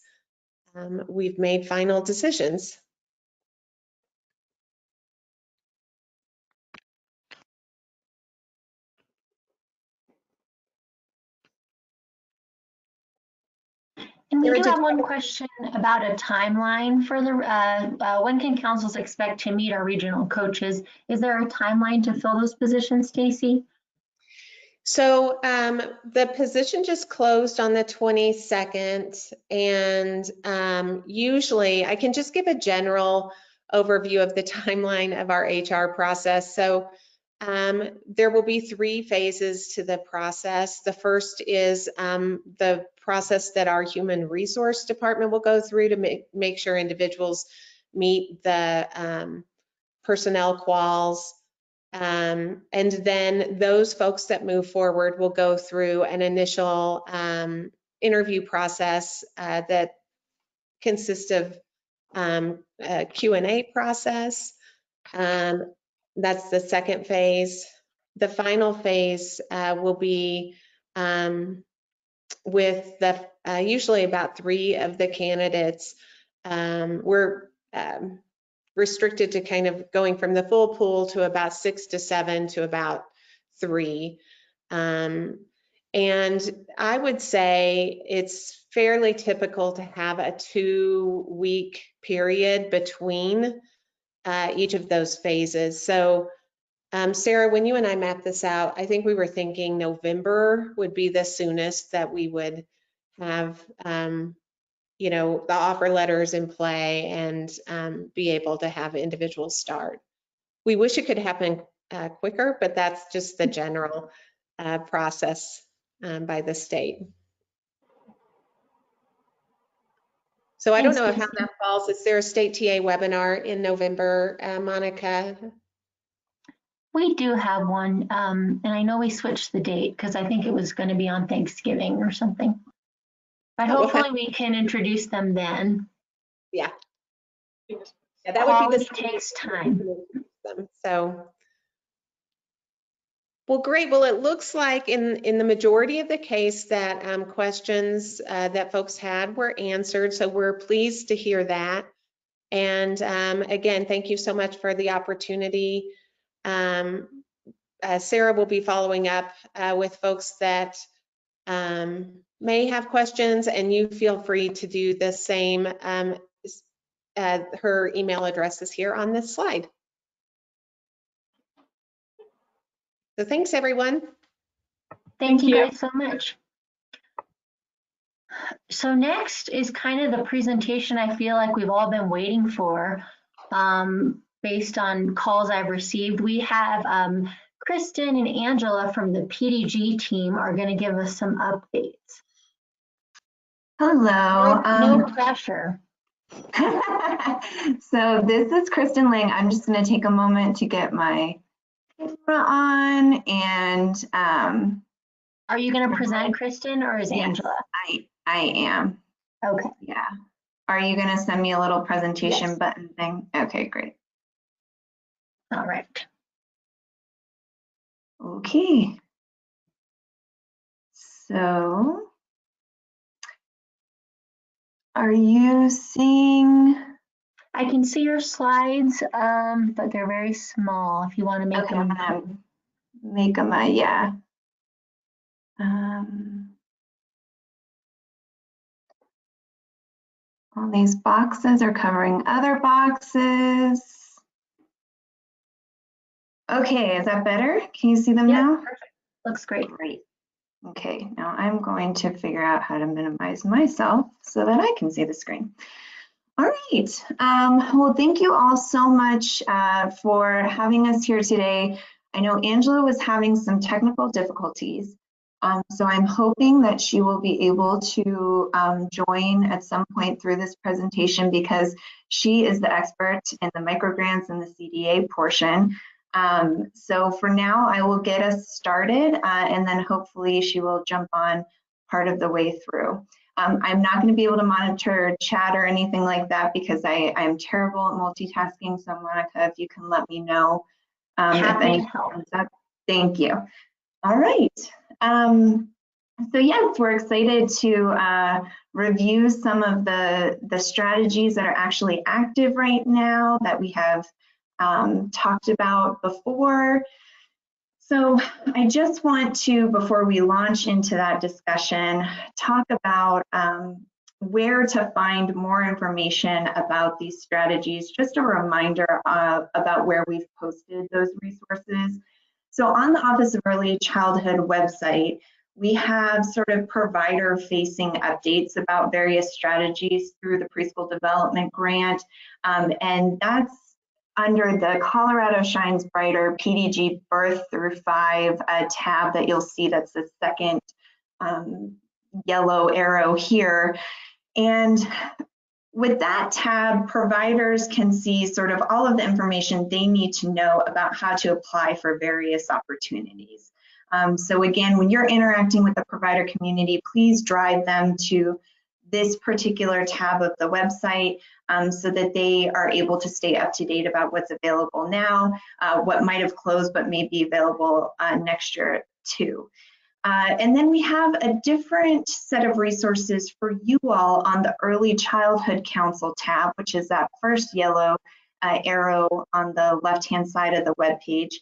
we've made final decisions. And we do have one question about a timeline for the, when can councils expect to meet our regional coaches? Is there a timeline to fill those positions, Stacy? So the position just closed on the 22nd, and usually I can just give a general overview of the timeline of our HR process. So there will be 3 phases to the process. The first is the process that our human resource department will go through to make sure individuals meet the personnel quals. And then those folks that move forward will go through an initial interview process that consists of a Q&A process. That's the second phase. The final phase will be with the usually about 3 of the candidates. We're restricted to kind of going from the full pool to about 6 to 7 to about 3. And I would say it's fairly typical to have a 2-week period between each of those phases. So Sarah, when you and I mapped this out, I think we were thinking November would be the soonest that we would have you know, the offer letters in play and be able to have individuals start. We wish it could happen quicker, but that's just the general process by the state. So I don't know how that falls. Is there a state TA webinar in November, Monica? We do have one, and I know we switched the date because I think it was going to be on Thanksgiving or something. But hopefully we can introduce them then. Yeah. Yeah, that would be the takes time. So, well, great. Well, it looks like in the majority of the case that questions that folks had were answered. So we're pleased to hear that. And again, thank you so much for the opportunity. Sarah will be following up with folks that may have questions, and you feel free to do the same. Her email address is here on this slide. So thanks, everyone. Thank you guys so much. So next is kind of the presentation I feel like we've all been waiting for. Based on calls I've received, we have Kristen and Angela from the PDG team are going to give us some updates. Hello. No pressure. So this is Kristen Lang. I'm just going to take a moment to get my camera on and are you going to present, Kristen, or is Angela? I am. Okay. Yeah. Are you going to send me a little presentation button thing? Okay, great. All right. Okay. So are you seeing? I can see your slides, but they're very small. If you want to make them. Make them yeah. All these boxes are covering other boxes. Okay, is that better? Can you see them now? Perfect. Looks great. Great. Okay, now I'm going to figure out how to minimize myself so that I can see the screen. All right. Well, thank you all so much for having us here today. I know Angela was having some technical difficulties, so I'm hoping that she will be able to join at some point through this presentation because she is the expert in the microgrants and the CDA portion. So for now, I will get us started and then hopefully she will jump on part of the way through. I'm not going to be able to monitor chat or anything like that because I'm terrible at multitasking. So Monica, if you can let me know if anything comes up. Thank you. All right. So yes, we're excited to review some of the strategies that are actually active right now that we have talked about before. So I just want to, before we launch into that discussion, talk about where to find more information about these strategies. Just a reminder about where we've posted those resources. So on the Office of Early Childhood website, we have sort of provider-facing updates about various strategies through the Preschool Development Grant, and that's under the Colorado Shines Brighter PDG Birth Through 5 tab that you'll see. That's the second yellow arrow here. And with that tab, providers can see sort of all of the information they need to know about how to apply for various opportunities. So again, when you're interacting with the provider community, please drive them to this particular tab of the website so that they are able to stay up to date about what's available now, what might have closed but may be available next year too. And then we have a different set of resources for you all on the Early Childhood Council tab, which is that first yellow arrow on the left-hand side of the web page.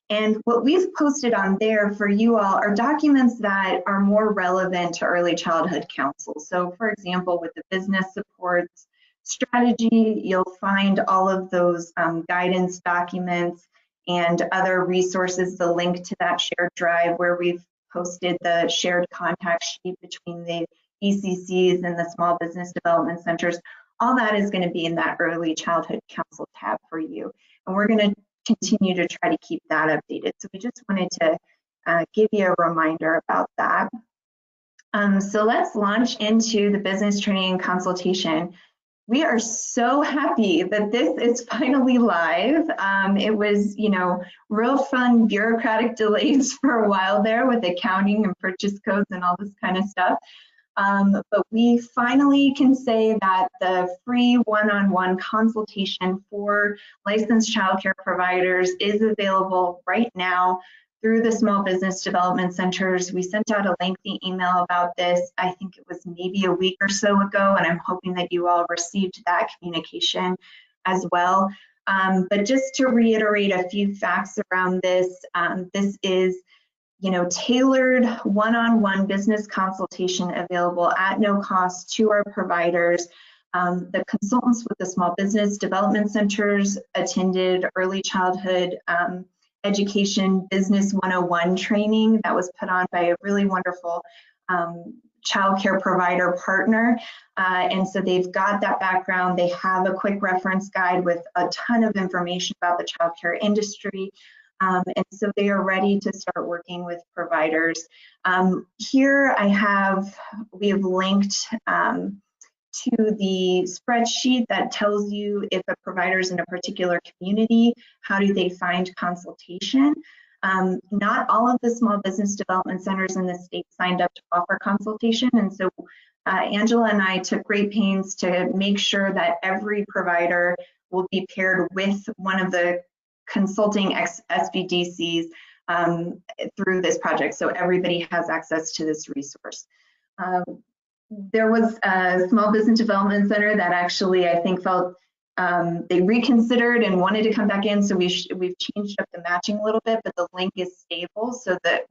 And what we've posted on there for you all are documents that are more relevant to Early Childhood Council. So for example, with the business supports strategy, you'll find all of those guidance documents and other resources, the link to that shared drive where we've posted the shared contact sheet between the ECCs and the Small Business Development Centers. All that is going to be in that Early Childhood Council tab for you. And we're going to continue to try to keep that updated. So we just wanted to give you a reminder about that. So let's launch into the business training and consultation. We are so happy that this is finally live. It was, real fun bureaucratic delays for a while there with accounting and purchase codes and all this kind of stuff. But we finally can say that the free one-on-one consultation for licensed childcare providers is available right now through the Small Business Development Centers. We sent out a lengthy email about this. I think it was maybe a week or so ago, and I'm hoping that you all received that communication as well. But just to reiterate a few facts around this, this is tailored one-on-one business consultation available at no cost to our providers. The consultants with the Small Business Development Centers attended early childhood education business 101 training that was put on by a really wonderful childcare provider partner. And so they've got that background. They have a quick reference guide with a ton of information about the childcare industry. And so they are ready to start working with providers. Here we have linked to the spreadsheet that tells you if a provider is in a particular community, how do they find consultation. Not all of the Small Business Development Centers in the state signed up to offer consultation. And so Angela and I took great pains to make sure that every provider will be paired with one of the consulting SBDCs through this project. So everybody has access to this resource. There was a Small Business Development Center that actually I think felt they reconsidered and wanted to come back in. So we've changed up the matching a little bit, but the link is stable so that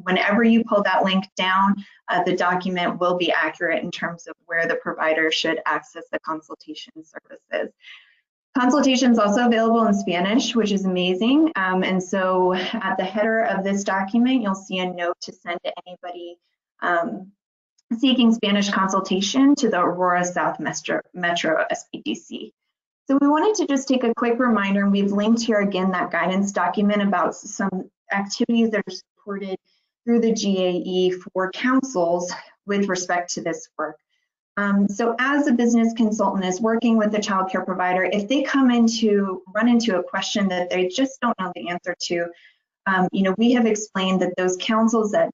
whenever you pull that link down, the document will be accurate in terms of where the provider should access the consultation services. Consultation is also available in Spanish, which is amazing. And so at the header of this document, you'll see a note to send to anybody seeking Spanish consultation to the Aurora South Metro SBDC. So we wanted to just take a quick reminder, and we've linked here again that guidance document about some activities that are supported through the GAE for councils with respect to this work. So as a business consultant is working with the child care provider, if they run into a question that they just don't know the answer to, we have explained that those councils that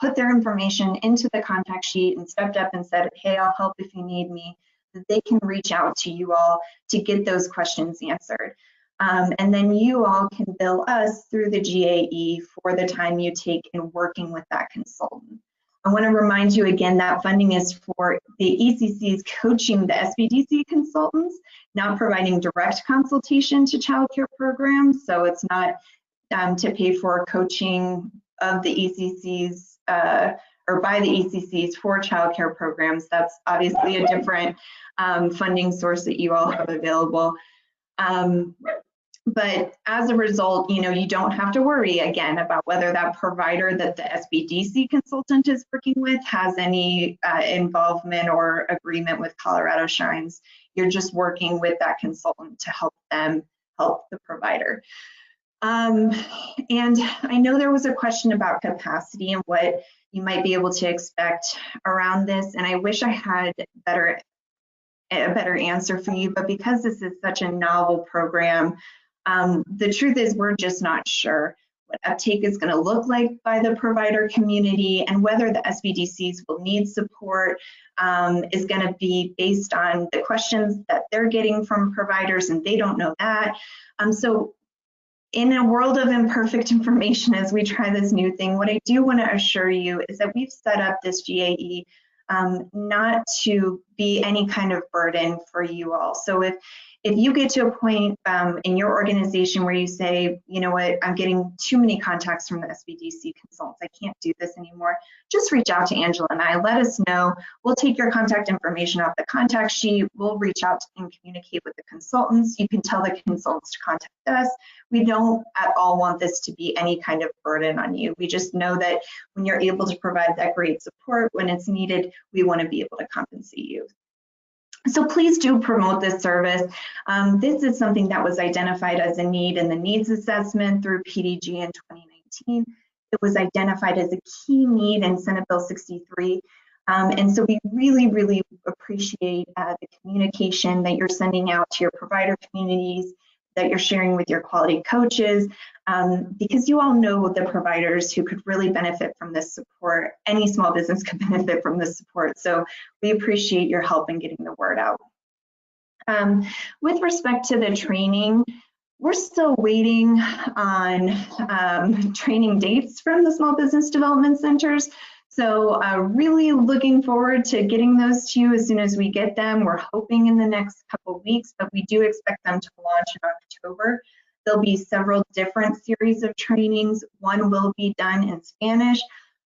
put their information into the contact sheet and stepped up and said, hey, I'll help if you need me, that they can reach out to you all to get those questions answered. And then you all can bill us through the GAE for the time you take in working with that consultant. I want to remind you again that funding is for the ECCs coaching the SBDC consultants, not providing direct consultation to child care programs. So it's not to pay for coaching of the ECCs or by the ECCs for child care programs. That's obviously a different funding source that you all have available. But as a result, you don't have to worry again about whether that provider that the SBDC consultant is working with has any involvement or agreement with Colorado Shines. You're just working with that consultant to help them help the provider. And I know there was a question about capacity and what you might be able to expect around this, and I wish I had a better answer for you, but because this is such a novel program, the truth is we're just not sure what uptake is going to look like by the provider community, and whether the SBDCs will need support is going to be based on the questions that they're getting from providers, and they don't know that. So in a world of imperfect information as we try this new thing, what I do want to assure you is that we've set up this GAE not to be any kind of burden for you all. So if you get to a point in your organization where you say, you know what, I'm getting too many contacts from the SBDC consultants, I can't do this anymore, just reach out to Angela and I. Let us know. We'll take your contact information off the contact sheet. We'll reach out and communicate with the consultants. You can tell the consultants to contact us. We don't at all want this to be any kind of burden on you. We just know that when you're able to provide that great support when it's needed, we want to be able to compensate you. So please do promote this service. This is something that was identified as a need in the needs assessment through PDG in 2019. It was identified as a key need in Senate Bill 63. And so we really, really appreciate the communication that you're sending out to your provider communities, that you're sharing with your quality coaches, because you all know the providers who could really benefit from this support. Any small business could benefit from this support. So we appreciate your help in getting the word out. With respect to the training, we're still waiting on training dates from the small business development centers. So really looking forward to getting those to you as soon as we get them. We're hoping in the next couple of weeks, but we do expect them to launch in October. There'll be several different series of trainings. One will be done in Spanish.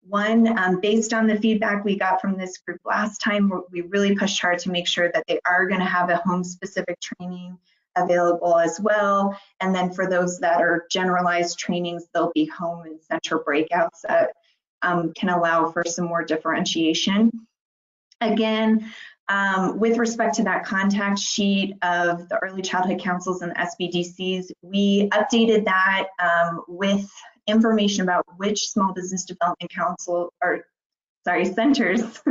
One, based on the feedback we got from this group last time, we really pushed hard to make sure that they are going to have a home-specific training available as well. And then for those that are generalized trainings, there'll be home and center breakouts that can allow for some more differentiation. Again, with respect to that contact sheet of the early childhood councils and the SBDCs, we updated that with information about which small business development council or centers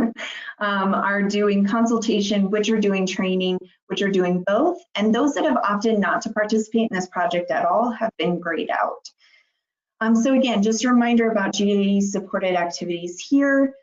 are doing consultation, which are doing training, which are doing both. And those that have opted not to participate in this project at all have been grayed out. So again, just a reminder about GAE supported activities here.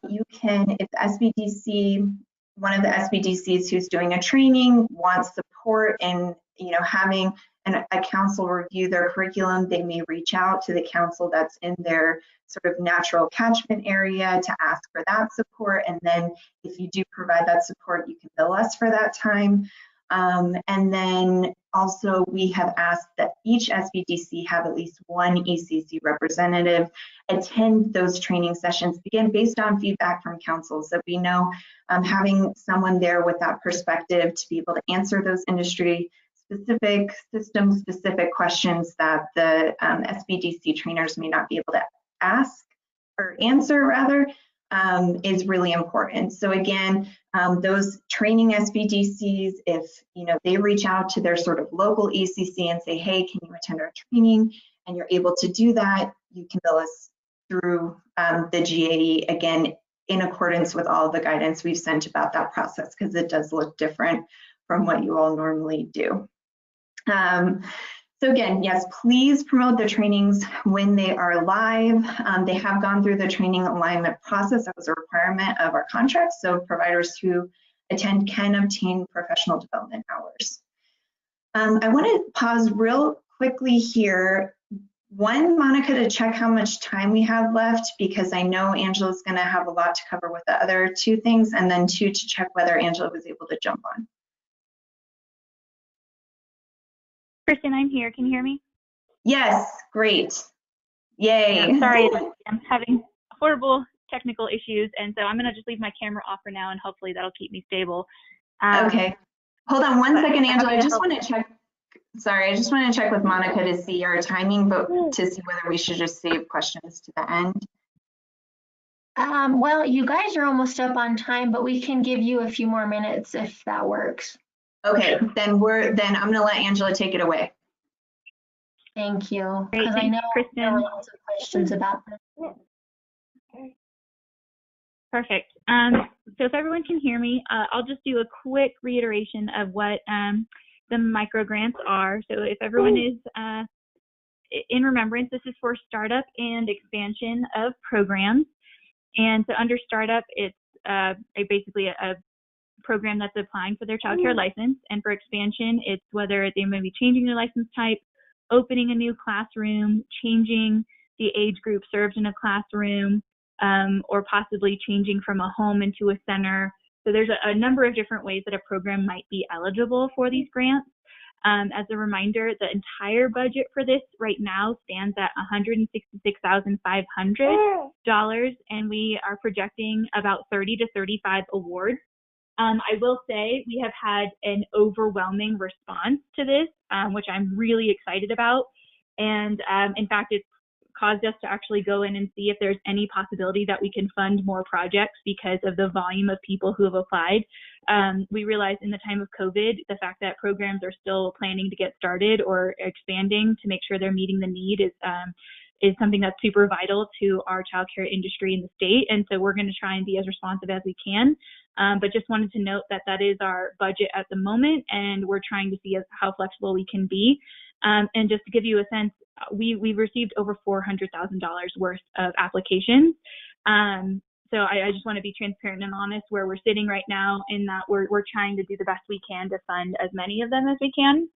You can, if the SBDC, one of the SBDCs who's doing a training wants support in having a council review their curriculum, they may reach out to the council that's in their sort of natural catchment area to ask for that support. And then if you do provide that support, you can bill us for that time. And then also we have asked that each SBDC have at least one ECC representative attend those training sessions, again, based on feedback from councils, that we know having someone there with that perspective to be able to answer those industry specific, system specific questions that the SBDC trainers may not be able to ask or answer rather, is really important. So again, those training SBDCs, if they reach out to their sort of local ECC and say, hey, can you attend our training? And you're able to do that, you can bill us through the GAE, again, in accordance with all the guidance we've sent about that process, because it does look different from what you all normally do. So again, yes, please promote the trainings when they are live. They have gone through the training alignment process. That was a requirement of our contract. So providers who attend can obtain professional development hours. I want to pause real quickly here. One, Monica, to check how much time we have left, because I know Angela's going to have a lot to cover with the other two things. And then two, to check whether Angela was able to jump on. Kristen, I'm here. Can you hear me? Yes, great. Yay. Yeah, sorry, I'm having horrible technical issues, and so I'm going to just leave my camera off for now, and hopefully that'll keep me stable. Okay. Hold on one second, Angela. I just want to check Sorry, I just want to check with Monica to see our timing, but to see whether we should just save questions to the end. Well, you guys are almost up on time, but we can give you a few more minutes if that works. Okay, then I'm gonna let Angela take it away. Thank you, Great, because I thanks, know there Kristen. were lots of questions about this. Perfect. So if everyone can hear me, I'll just do a quick reiteration of what the micro grants are. So if everyone is in remembrance, this is for startup and expansion of programs. And so under startup, it's basically a program that's applying for their child care license. And for expansion, it's whether they may be changing their license type, opening a new classroom, changing the age group served in a classroom, or possibly changing from a home into a center. So there's a number of different ways that a program might be eligible for these grants. As a reminder, the entire budget for this right now stands at $166,500, and we are projecting about 30 to 35 awards. I will say we have had an overwhelming response to this, which I'm really excited about. And in fact, it's caused us to actually go in and see if there's any possibility that we can fund more projects because of the volume of people who have applied. We realized in the time of COVID, the fact that programs are still planning to get started or expanding to make sure they're meeting the need is something that's super vital to our childcare industry in the state. And so we're going to try and be as responsive as we can. But just wanted to note that that is our budget at the moment, and we're trying to see how flexible we can be. And just to give you a sense, we've received over $400,000 worth of applications. So I just want to be transparent and honest where we're sitting right now, in that we're trying to do the best we can to fund as many of them as we can.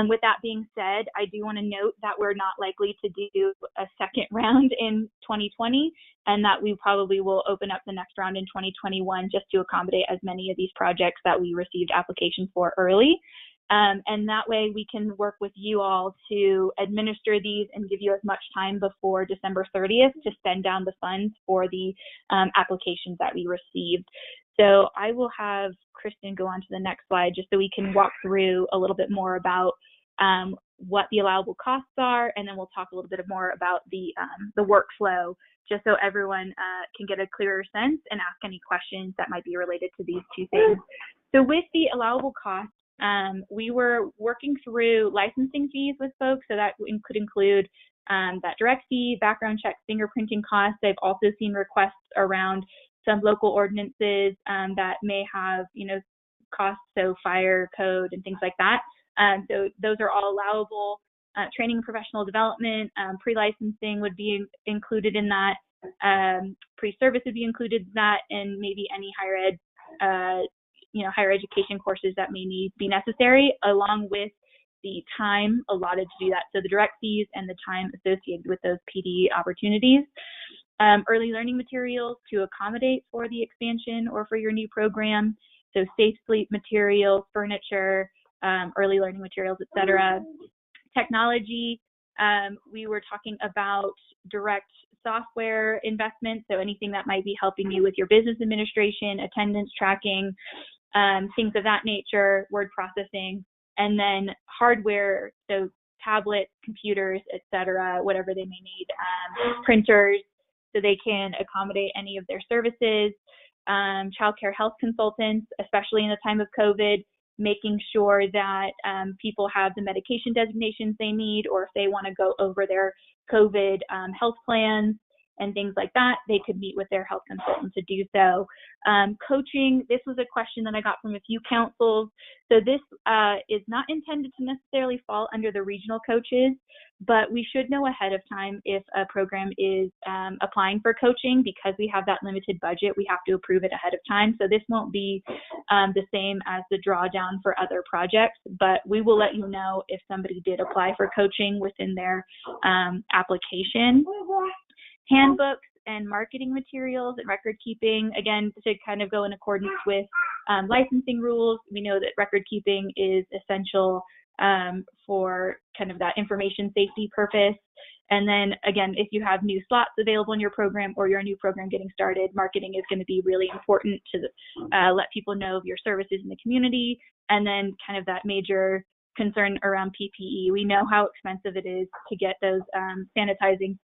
With that being said, I do want to note that we're not likely to do a second round in 2020, and that we probably will open up the next round in 2021 just to accommodate as many of these projects that we received applications for early. And that way we can work with you all to administer these and give you as much time before December 30th to spend down the funds for the applications that we received. So I will have Kristen go on to the next slide just so we can walk through a little bit more about what the allowable costs are, and then we'll talk a little bit more about the workflow, just so everyone can get a clearer sense and ask any questions that might be related to these two things. So with the allowable costs, we were working through licensing fees with folks, so that could include that direct fee, background checks, fingerprinting costs. I've also seen requests around some local ordinances that may have, costs, so fire code and things like that. So those are all allowable. Training and professional development, pre-licensing would be included in that. Pre-service would be included in that, and maybe any higher ed, higher education courses that may be necessary, along with the time allotted to do that. So the direct fees and the time associated with those PD opportunities. Early learning materials to accommodate for the expansion or for your new program. So safe sleep materials, furniture, early learning materials, etc. Technology, we were talking about direct software investments, so anything that might be helping you with your business administration, attendance tracking, things of that nature, word processing, and then hardware, so tablets, computers, etc., whatever they may need, printers, so they can accommodate any of their services, childcare health consultants, especially in the time of COVID, making sure that people have the medication designations they need, or if they want to go over their COVID health plans and things like that, they could meet with their health consultant to do so. Coaching, this was a question that I got from a few councils. So this is not intended to necessarily fall under the regional coaches, but we should know ahead of time if a program is applying for coaching. Because we have that limited budget, we have to approve it ahead of time. So this won't be the same as the drawdown for other projects, but we will let you know if somebody did apply for coaching within their application. Handbooks and marketing materials and record keeping, again, to kind of go in accordance with licensing rules. We know that record keeping is essential for kind of that information safety purpose. And then again, if you have new slots available in your program or your new program getting started, marketing is going to be really important to let people know of your services in the community. And then kind of that major concern around PPE. We know how expensive it is to get those sanitizing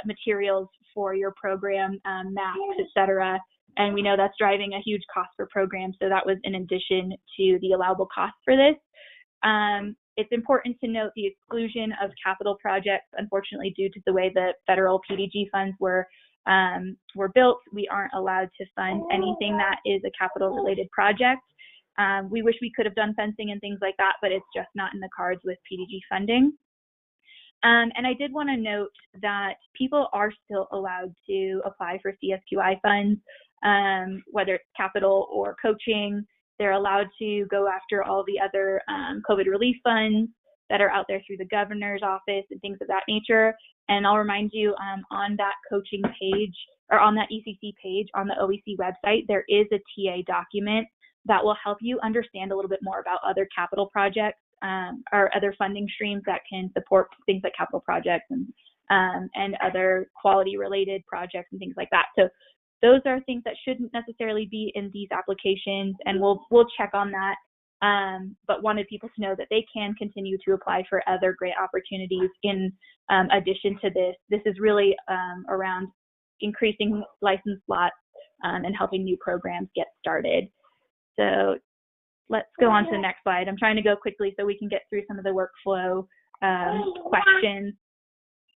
materials for your program, masks, et cetera. And we know that's driving a huge cost for programs. So that was in addition to the allowable cost for this. It's important to note the exclusion of capital projects. Unfortunately, due to the way the federal PDG funds were built, we aren't allowed to fund anything that is a capital related project. We wish we could have done fencing and things like that, but it's just not in the cards with PDG funding. And I did want to note that people are still allowed to apply for CSQI funds, whether it's capital or coaching. They're allowed to go after all the other COVID relief funds that are out there through the governor's office and things of that nature. And I'll remind you, on that coaching page, or on that ECC page on the OEC website, there is a TA document that will help you understand a little bit more about other capital projects or other funding streams that can support things like capital projects and other quality related projects and things like that. So those are things that shouldn't necessarily be in these applications, and we'll check on that. But wanted people to know that they can continue to apply for other grant opportunities in addition to this. This is really around increasing license slots and helping new programs get started. So let's go on to the next slide. I'm trying to go quickly so we can get through some of the workflow questions.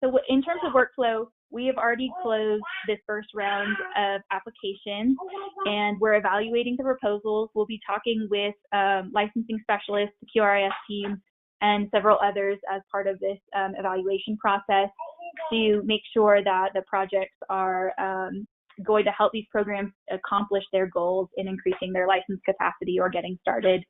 So in terms of workflow, we have already closed this first round of applications, and we're evaluating the proposals. We'll be talking with licensing specialists, the QRIS team, and several others as part of this evaluation process to make sure that the projects are going to help these programs accomplish their goals in increasing their license capacity or getting started.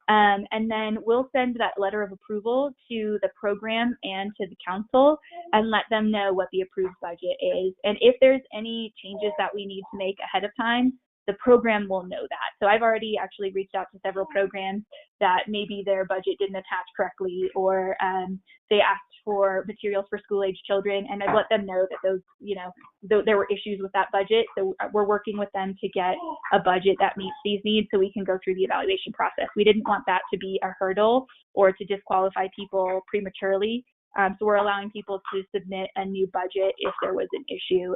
And then we'll send that letter of approval to the program and to the council and let them know what the approved budget is. And if there's any changes that we need to make ahead of time, the program will know that. So I've already actually reached out to several programs that maybe their budget didn't attach correctly, or they asked for materials for school-age children, and I've let them know that those, there were issues with that budget. So we're working with them to get a budget that meets these needs so we can go through the evaluation process. We didn't want that to be a hurdle or to disqualify people prematurely. So we're allowing people to submit a new budget if there was an issue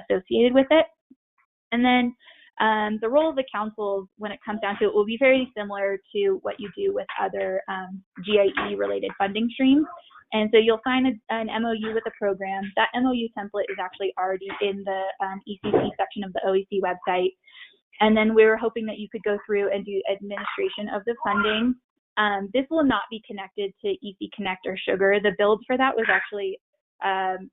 associated with it. And then the role of the council, when it comes down to it, will be very similar to what you do with other GIE-related funding streams. And so you'll sign an MOU with the program. That MOU template is actually already in the ECC section of the OEC website. And then we were hoping that you could go through and do administration of the funding. This will not be connected to EC Connect or Sugar. The build for that was actually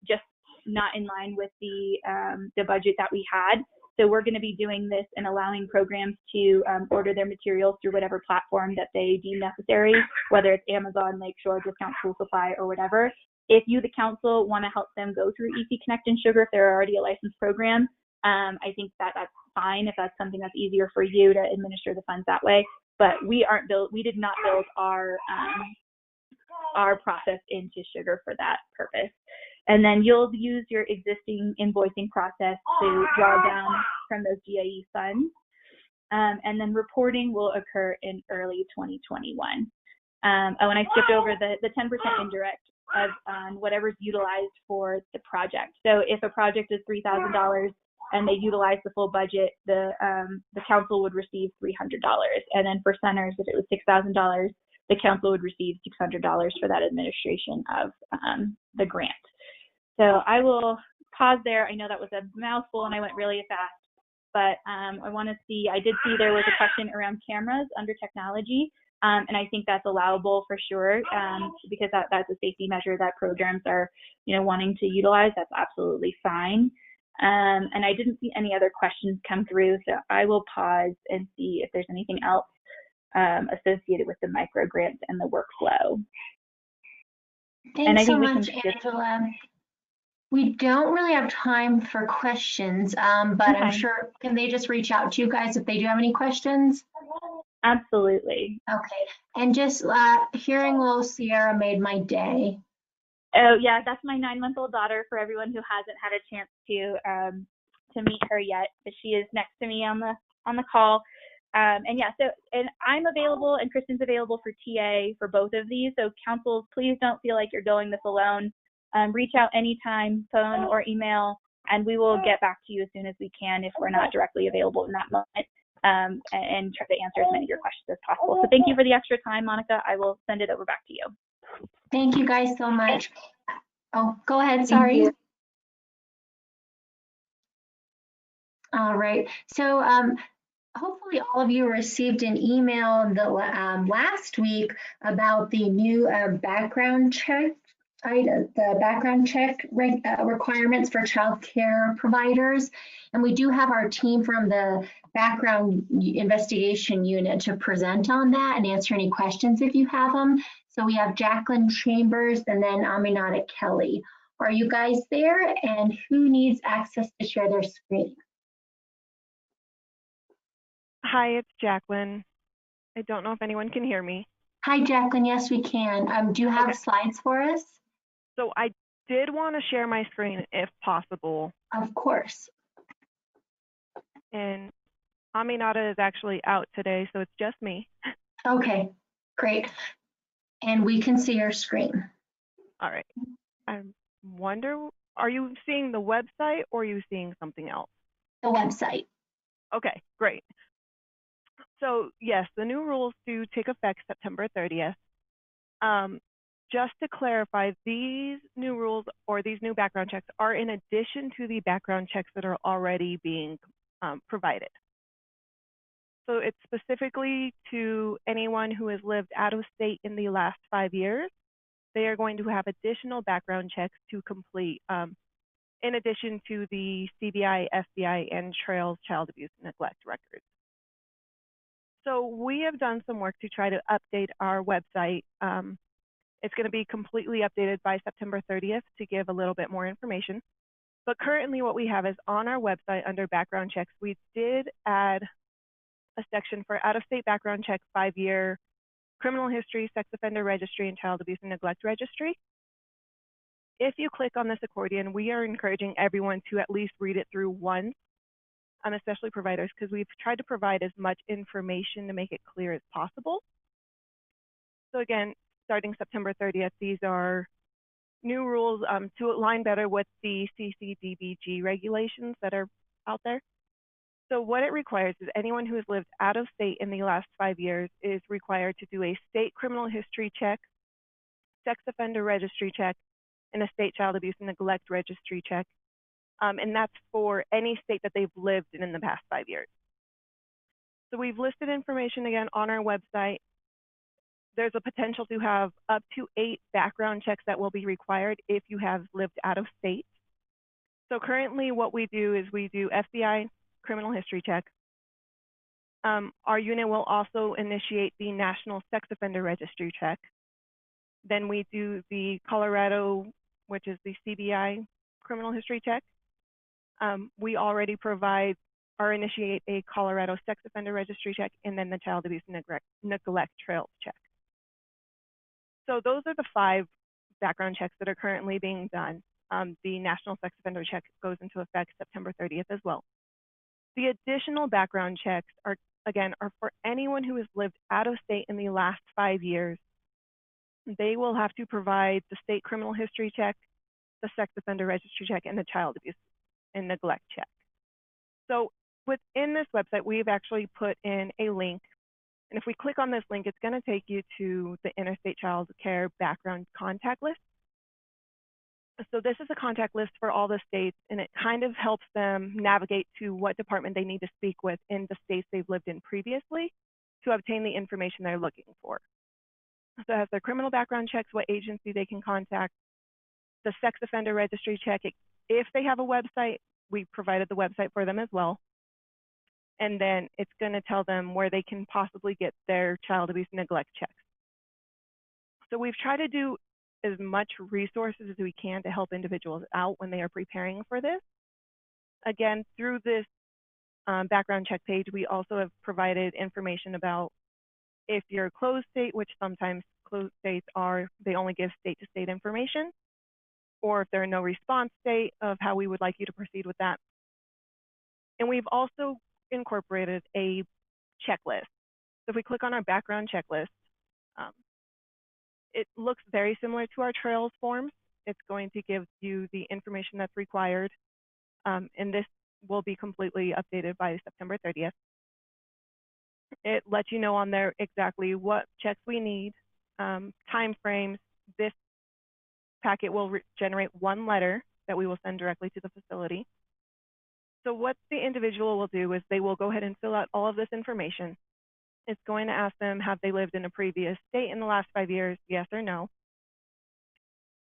just not in line with the budget that we had. So we're going to be doing this and allowing programs to order their materials through whatever platform that they deem necessary, whether it's Amazon, Lakeshore, Discount School Supply, or whatever. If you, the council, want to help them go through EC Connect and Sugar if they're already a licensed program, I think that that's fine if that's something that's easier for you to administer the funds that way. But we did not build our process into Sugar for that purpose. And then you'll use your existing invoicing process to draw down from those GIE funds. And then reporting will occur in early 2021. And when I skipped over the 10% indirect on whatever's utilized for the project. So if a project is $3,000 and they utilize the full budget, the council would receive $300. And then for centers, if it was $6,000, the council would receive $600 for that administration of the grant. So I will pause there. I know that was a mouthful and I went really fast, but I did see there was a question around cameras under technology. And I think that's allowable for sure, because that's a safety measure that programs are, wanting to utilize. That's absolutely fine. And I didn't see any other questions come through, so I will pause and see if there's anything else associated with the micro grants and the workflow. Thanks so much, Angela. We don't really have time for questions, but okay. I'm sure, can they just reach out to you guys if they do have any questions? Absolutely. Okay, and just hearing little Sierra made my day. Oh yeah, that's my 9-month-old daughter, for everyone who hasn't had a chance to meet her yet, but she is next to me on the call. And yeah, so, and I'm available and Kristen's available for TA for both of these. So councils, please don't feel like you're going this alone. Reach out anytime, phone or email, and we will get back to you as soon as we can if we're not directly available in that moment, and try to answer as many of your questions as possible. So thank you for the extra time, Monica. I will send it over back to you. Thank you guys so much. Oh, go ahead, sorry. All right, so hopefully all of you received an email last week about the new background check, the background check requirements for child care providers. And we do have our team from the background investigation unit to present on that and answer any questions if you have them. So we have Jacqueline Chambers and then Aminata Kelly. Are you guys there? And who needs access to share their screen? Hi, it's Jacqueline. I don't know if anyone can hear me. Hi, Jacqueline. Yes, we can. Do you have slides for us? So I did want to share my screen if possible. Of course. And Aminata is actually out today, so it's just me. Okay, great. And we can see your screen. All right. I wonder, are you seeing the website or are you seeing something else? The website. Okay, great. So yes, the new rules do take effect September 30th. Just to clarify, these new rules or these new background checks are in addition to the background checks that are already being provided. So it's specifically to anyone who has lived out of state in the last 5 years. They are going to have additional background checks to complete in addition to the CBI, FBI, and Trails child abuse and neglect records. So we have done some work to try to update our website. It's going to be completely updated by September 30th to give a little bit more information. But currently what we have is on our website under background checks, we did add a section for out-of-state background check, 5-year criminal history, sex offender registry, and child abuse and neglect registry. If you click on this accordion, we are encouraging everyone to at least read it through once, especially providers, because we've tried to provide as much information to make it clear as possible. So again, starting September 30th, these are new rules to align better with the CCDBG regulations that are out there. So what it requires is anyone who has lived out of state in the last 5 years is required to do a state criminal history check, sex offender registry check, and a state child abuse and neglect registry check. And that's for any state that they've lived in the past 5 years. So we've listed information again on our website. There's a potential to have up to 8 background checks that will be required if you have lived out of state. So currently what we do is we do FBI criminal history check. Our unit will also initiate the National Sex Offender Registry check. Then we do the Colorado, which is the CBI criminal history check. We already provide or initiate a Colorado Sex Offender Registry check, and then the Child Abuse and Neglect Trails check. So those are the 5 background checks that are currently being done. The National Sex Offender check goes into effect September 30th as well. The additional background checks are for anyone who has lived out of state in the last 5 years. They will have to provide the state criminal history check, the sex offender registry check, and the child abuse and neglect check. So within this website, we've actually put in a link. And if we click on this link, it's going to take you to the Interstate Child Care Background Contact List. So this is a contact list for all the states, and it kind of helps them navigate to what department they need to speak with in the states they've lived in previously to obtain the information they're looking for. So it has their criminal background checks, what agency they can contact, the sex offender registry check. If they have a website, we provided the website for them as well. And then it's going to tell them where they can possibly get their child abuse and neglect checks. So we've tried to do as much resources as we can to help individuals out when they are preparing for this. Again, through this background check page, we also have provided information about if you're a closed state, which sometimes closed states are, they only give state-to-state information, or if they're in no response state, of how we would like you to proceed with that. And we've also incorporated a checklist. So if we click on our background checklist, it looks very similar to our Trails forms. It's going to give you the information that's required, and this will be completely updated by September 30th. It lets you know on there exactly what checks we need, time frames. This packet will generate one letter that we will send directly to the facility. So what the individual will do is they will go ahead and fill out all of this information. It's going to ask them, have they lived in a previous state in the last 5 years, yes or no?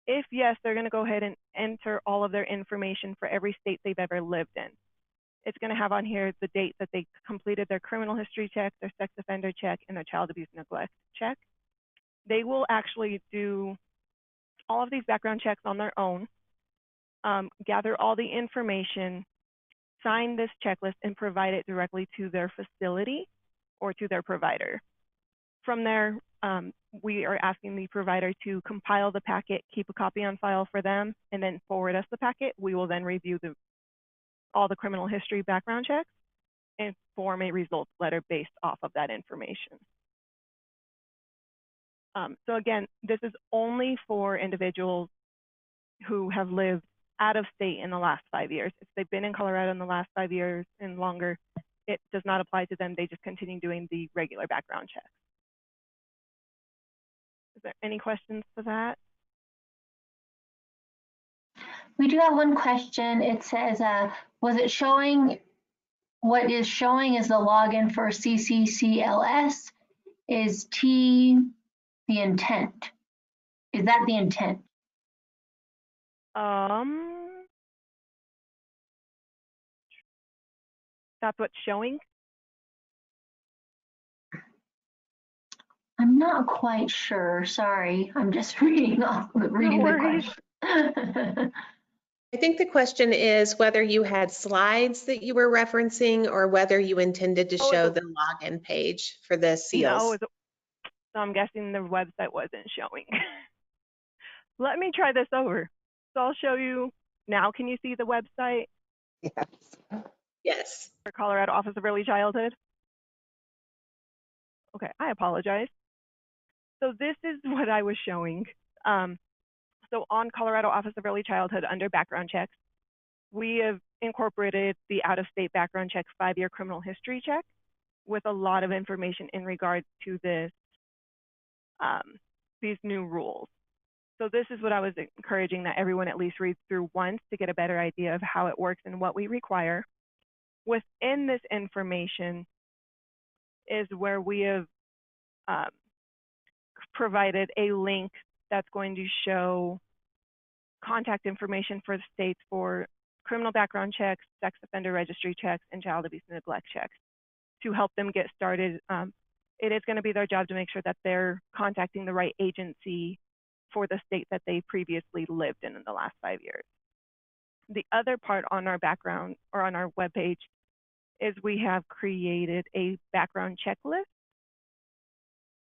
If yes, they're going to go ahead and enter all of their information for every state they've ever lived in. It's going to have on here the date that they completed their criminal history check, their sex offender check, and their child abuse neglect check. They will actually do all of these background checks on their own, gather all the information, sign this checklist, and provide it directly to their facility or to their provider. From there, we are asking the provider to compile the packet, keep a copy on file for them, and then forward us the packet. We will then review all the criminal history background checks and form a results letter based off of that information. So again, this is only for individuals who have lived out of state in the last 5 years. If they've been in Colorado in the last 5 years and longer, it does not apply to them. They just continue doing the regular background checks. Is there any questions to that? We do have one question. It says, was it showing, what is showing is the login for CCCLS? Is T the intent? Is that the intent? That's what's showing? I'm not quite sure. Sorry, I'm just reading the question. I think the question is whether you had slides that you were referencing or whether you intended to show the login page for the seals. No, so I'm guessing the website wasn't showing. Let me try this over. So I'll show you now. Can you see the website? Yes. Yes. For Colorado Office of Early Childhood? Okay, I apologize. So this is what I was showing. So on Colorado Office of Early Childhood under background checks, we have incorporated the out-of-state background check 5-year criminal history check with a lot of information in regards to this, these new rules. So this is what I was encouraging that everyone at least read through once to get a better idea of how it works and what we require. Within this information is where we have provided a link that's going to show contact information for the states for criminal background checks, sex offender registry checks, and child abuse and neglect checks to help them get started. It is going to be their job to make sure that they're contacting the right agency for the state that they previously lived in the last 5 years. The other part on our background or on our webpage is we have created a background checklist.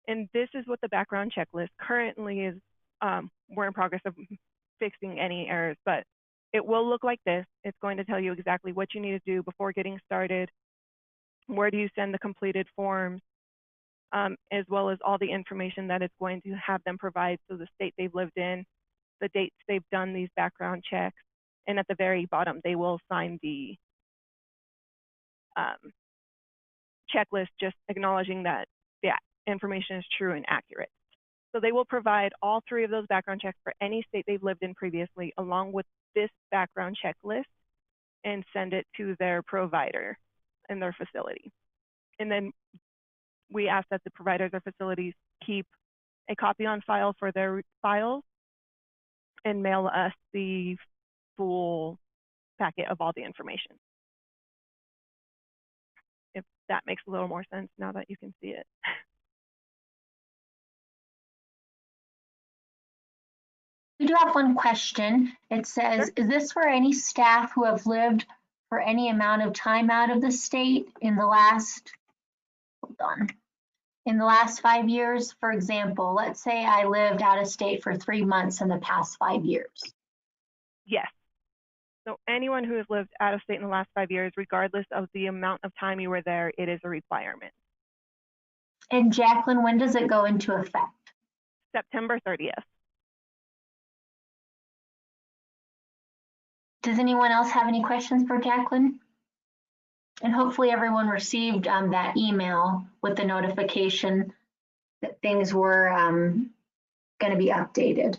And this is what the background checklist currently is. We're in progress of fixing any errors, but it will look like this. It's going to tell you exactly what you need to do before getting started. Where do you send the completed forms, as well as all the information that it's going to have them provide. So the state they've lived in, the dates they've done these background checks, and at the very bottom, they will sign the checklist just acknowledging that the information is true and accurate. So they will provide all 3 of those background checks for any state they've lived in previously, along with this background checklist, and send it to their provider in their facility. And then we ask that the providers or facilities keep a copy on file for their files and mail us the full packet of all the information. If that makes a little more sense now that you can see it. We do have one question. It says, Sure. Is this for any staff who have lived for any amount of time out of the state in the last, in the last 5 years? For example, let's say I lived out of state for 3 months in the past 5 years. Yes. So anyone who has lived out of state in the last 5 years, regardless of the amount of time you were there, it is a requirement. And Jacqueline, when does it go into effect? September 30th. Does anyone else have any questions for Jacqueline? And hopefully everyone received that email with the notification that things were going to be updated.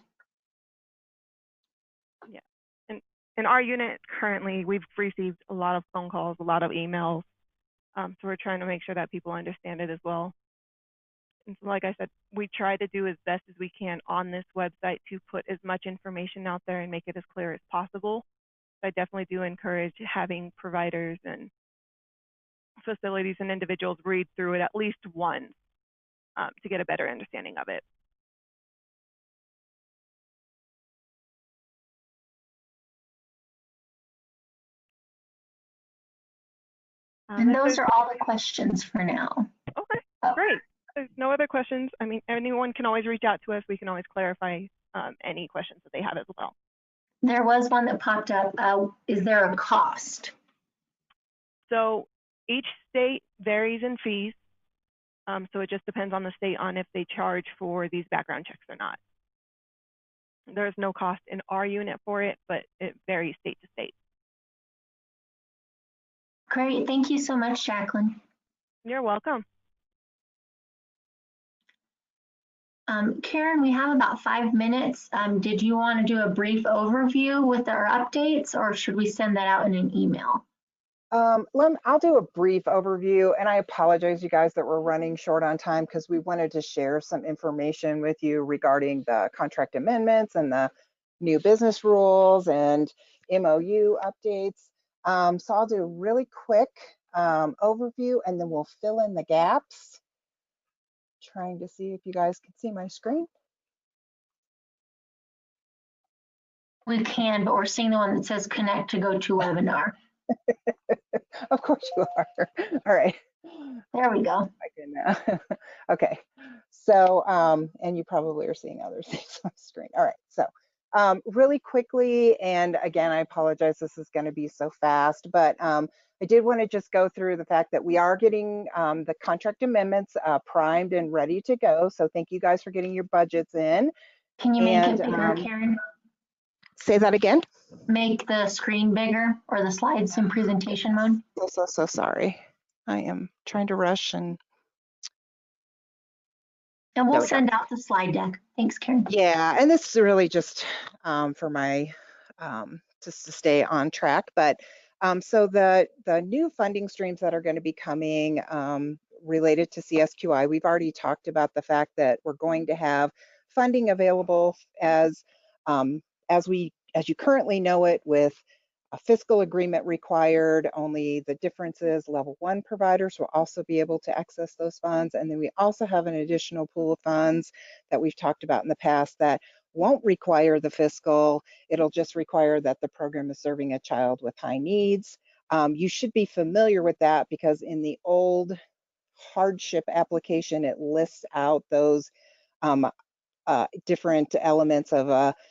Yeah. And in our unit currently, we've received a lot of phone calls, a lot of emails. So we're trying to make sure that people understand it as well. And so like I said, we try to do as best as we can on this website to put as much information out there and make it as clear as possible. I definitely do encourage having providers and facilities and individuals read through it at least once to get a better understanding of it. And those are all the questions for now. Okay, great. There's no other questions. I mean, anyone can always reach out to us. We can always clarify any questions that they have as well. There was one that popped up. Is there a cost? So each state varies in fees. So it just depends on the state on if they charge for these background checks or not. There's no cost in our unit for it, but it varies state to state. Great, thank you so much, Jacqueline. You're welcome. Karen, we have about 5 minutes. Did you want to do a brief overview with our updates, or should we send that out in an email? I'll do a brief overview, and I apologize, you guys, that we're running short on time because we wanted to share some information with you regarding the contract amendments and the new business rules and MOU updates. So I'll do a really quick overview, and then we'll fill in the gaps. Trying to see if you guys can see my screen. We can, but we're seeing the one that says connect to go to webinar. Of course you are. All right. There we go. I can, okay. So, and you probably are seeing other things on the screen. All right. So, really quickly, and again, I apologize, this is going to be so fast, but I did want to just go through the fact that we are getting the contract amendments primed and ready to go. So thank you guys for getting your budgets in. Can you make it bigger, Karen? Say that again. Make the screen bigger or the slides in presentation mode. So sorry. I am trying to rush and we'll send out the slide deck. Thanks, Karen. Yeah, and this is really just for my just to stay on track. But so the new funding streams that are going to be coming related to CSQI, we've already talked about the fact that we're going to have funding available as you currently know it, with a fiscal agreement required. Only the difference is level 1 providers will also be able to access those funds. And then we also have an additional pool of funds that we've talked about in the past that won't require the fiscal. It'll just require that the program is serving a child with high needs. You should be familiar with that because in the old hardship application, it lists out those different elements of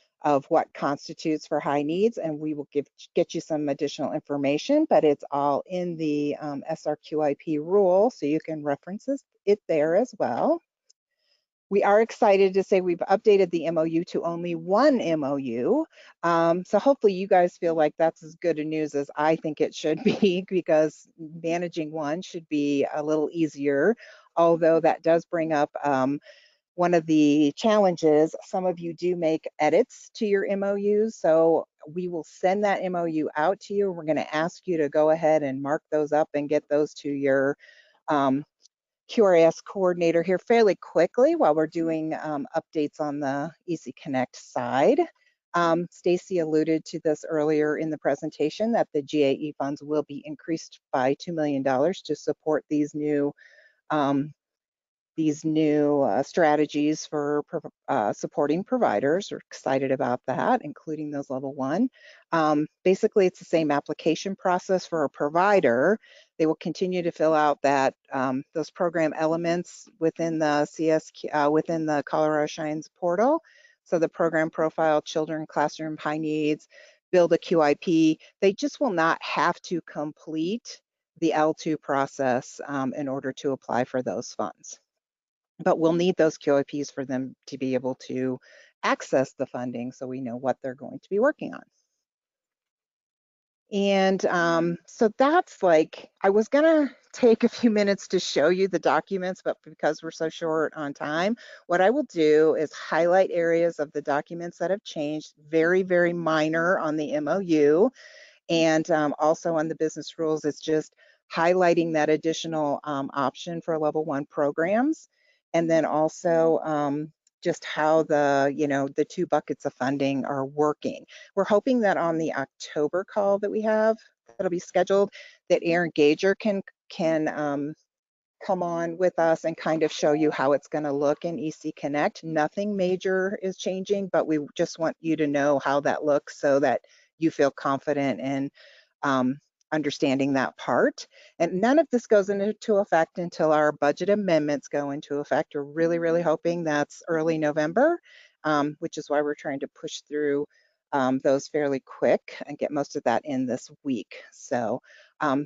what constitutes for high needs, and we will get you some additional information, but it's all in the SRQIP rule, so you can reference it there as well. We are excited to say we've updated the MOU to only one MOU. So hopefully you guys feel like that's as good a news as I think it should be, because managing one should be a little easier, although that does bring up one of the challenges. Some of you do make edits to your MOUs, so we will send that MOU out to you. We're going to ask you to go ahead and mark those up and get those to your QRS coordinator here fairly quickly while we're doing updates on the EC Connect side. Stacy alluded to this earlier in the presentation that the GAE funds will be increased by $2 million to support these new strategies for supporting providers. We're excited about that, including those level 1. Basically, it's the same application process for a provider. They will continue to fill out those program elements within the within the Colorado Shines portal. So the program profile, children, classroom, high needs, build a QIP. They just will not have to complete the L2 process in order to apply for those funds. but we'll need those QIPs for them to be able to access the funding so we know what they're going to be working on. And so that's like, I was gonna take a few minutes to show you the documents, but because we're so short on time, what I will do is highlight areas of the documents that have changed, very, very minor on the MOU. And also on the business rules, it's just highlighting that additional option for level 1 programs. And then also just how the 2 buckets of funding are working. We're hoping that on the October call that we have, that'll be scheduled, that Aaron Gager can come on with us and kind of show you how it's going to look in EC Connect. Nothing major is changing, but we just want you to know how that looks so that you feel confident in understanding that part. And none of this goes into effect until our budget amendments go into effect. We're really, really hoping that's early November, which is why we're trying to push through those fairly quick and get most of that in this week. So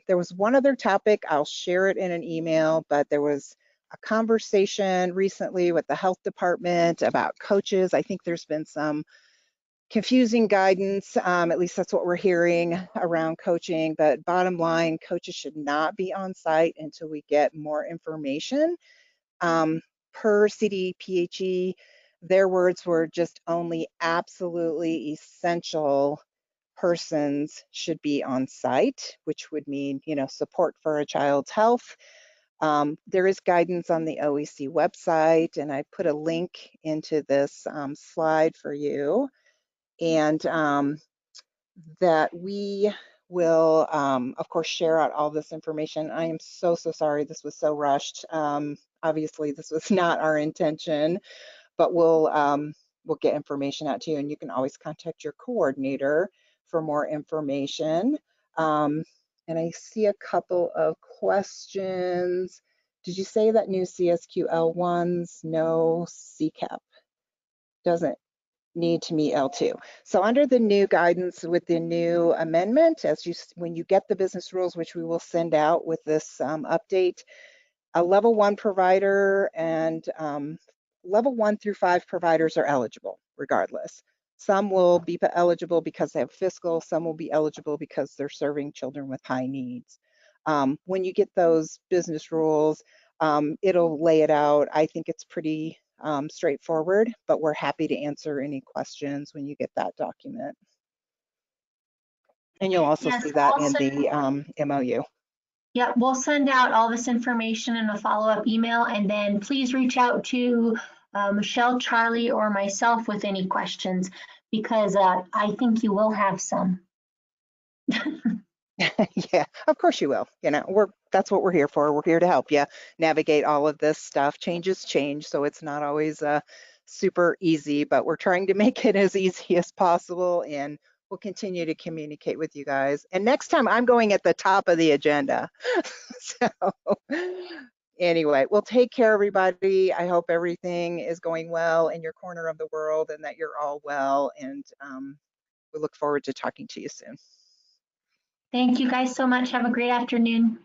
there was one other topic, I'll share it in an email, but there was a conversation recently with the health department about coaches. I think there's been some confusing guidance, at least that's what we're hearing around coaching, but bottom line, coaches should not be on site until we get more information. Per CDPHE, their words were just only absolutely essential persons should be on site, which would mean, support for a child's health. There is guidance on the OEC website, and I put a link into this slide for you. And that we will, of course, share out all this information. I am so sorry this was so rushed. Obviously, this was not our intention, but we'll get information out to you, and you can always contact your coordinator for more information. And I see a couple of questions. Did you say that new CSQL ones, no CCAP? Doesn't need to meet L2. So under the new guidance with the new amendment, when you get the business rules, which we will send out with this update, a level 1 provider and level 1 through 5 providers are eligible regardless. Some will be eligible because they have fiscal, some will be eligible because they're serving children with high needs. When you get those business rules, it'll lay it out. I think it's pretty straightforward, but we're happy to answer any questions when you get that document. And you'll also see that in the MOU. Yeah, we'll send out all this information in a follow-up email, and then please reach out to Michelle, Charlie, or myself with any questions, because I think you will have some. Yeah, of course you will. That's what we're here for. We're here to help you navigate all of this stuff. Changes change, so it's not always super easy, but we're trying to make it as easy as possible, and we'll continue to communicate with you guys. And next time I'm going at the top of the agenda. So anyway, well, take care, everybody. I hope everything is going well in your corner of the world and that you're all well, and we look forward to talking to you soon. Thank you guys so much. Have a great afternoon.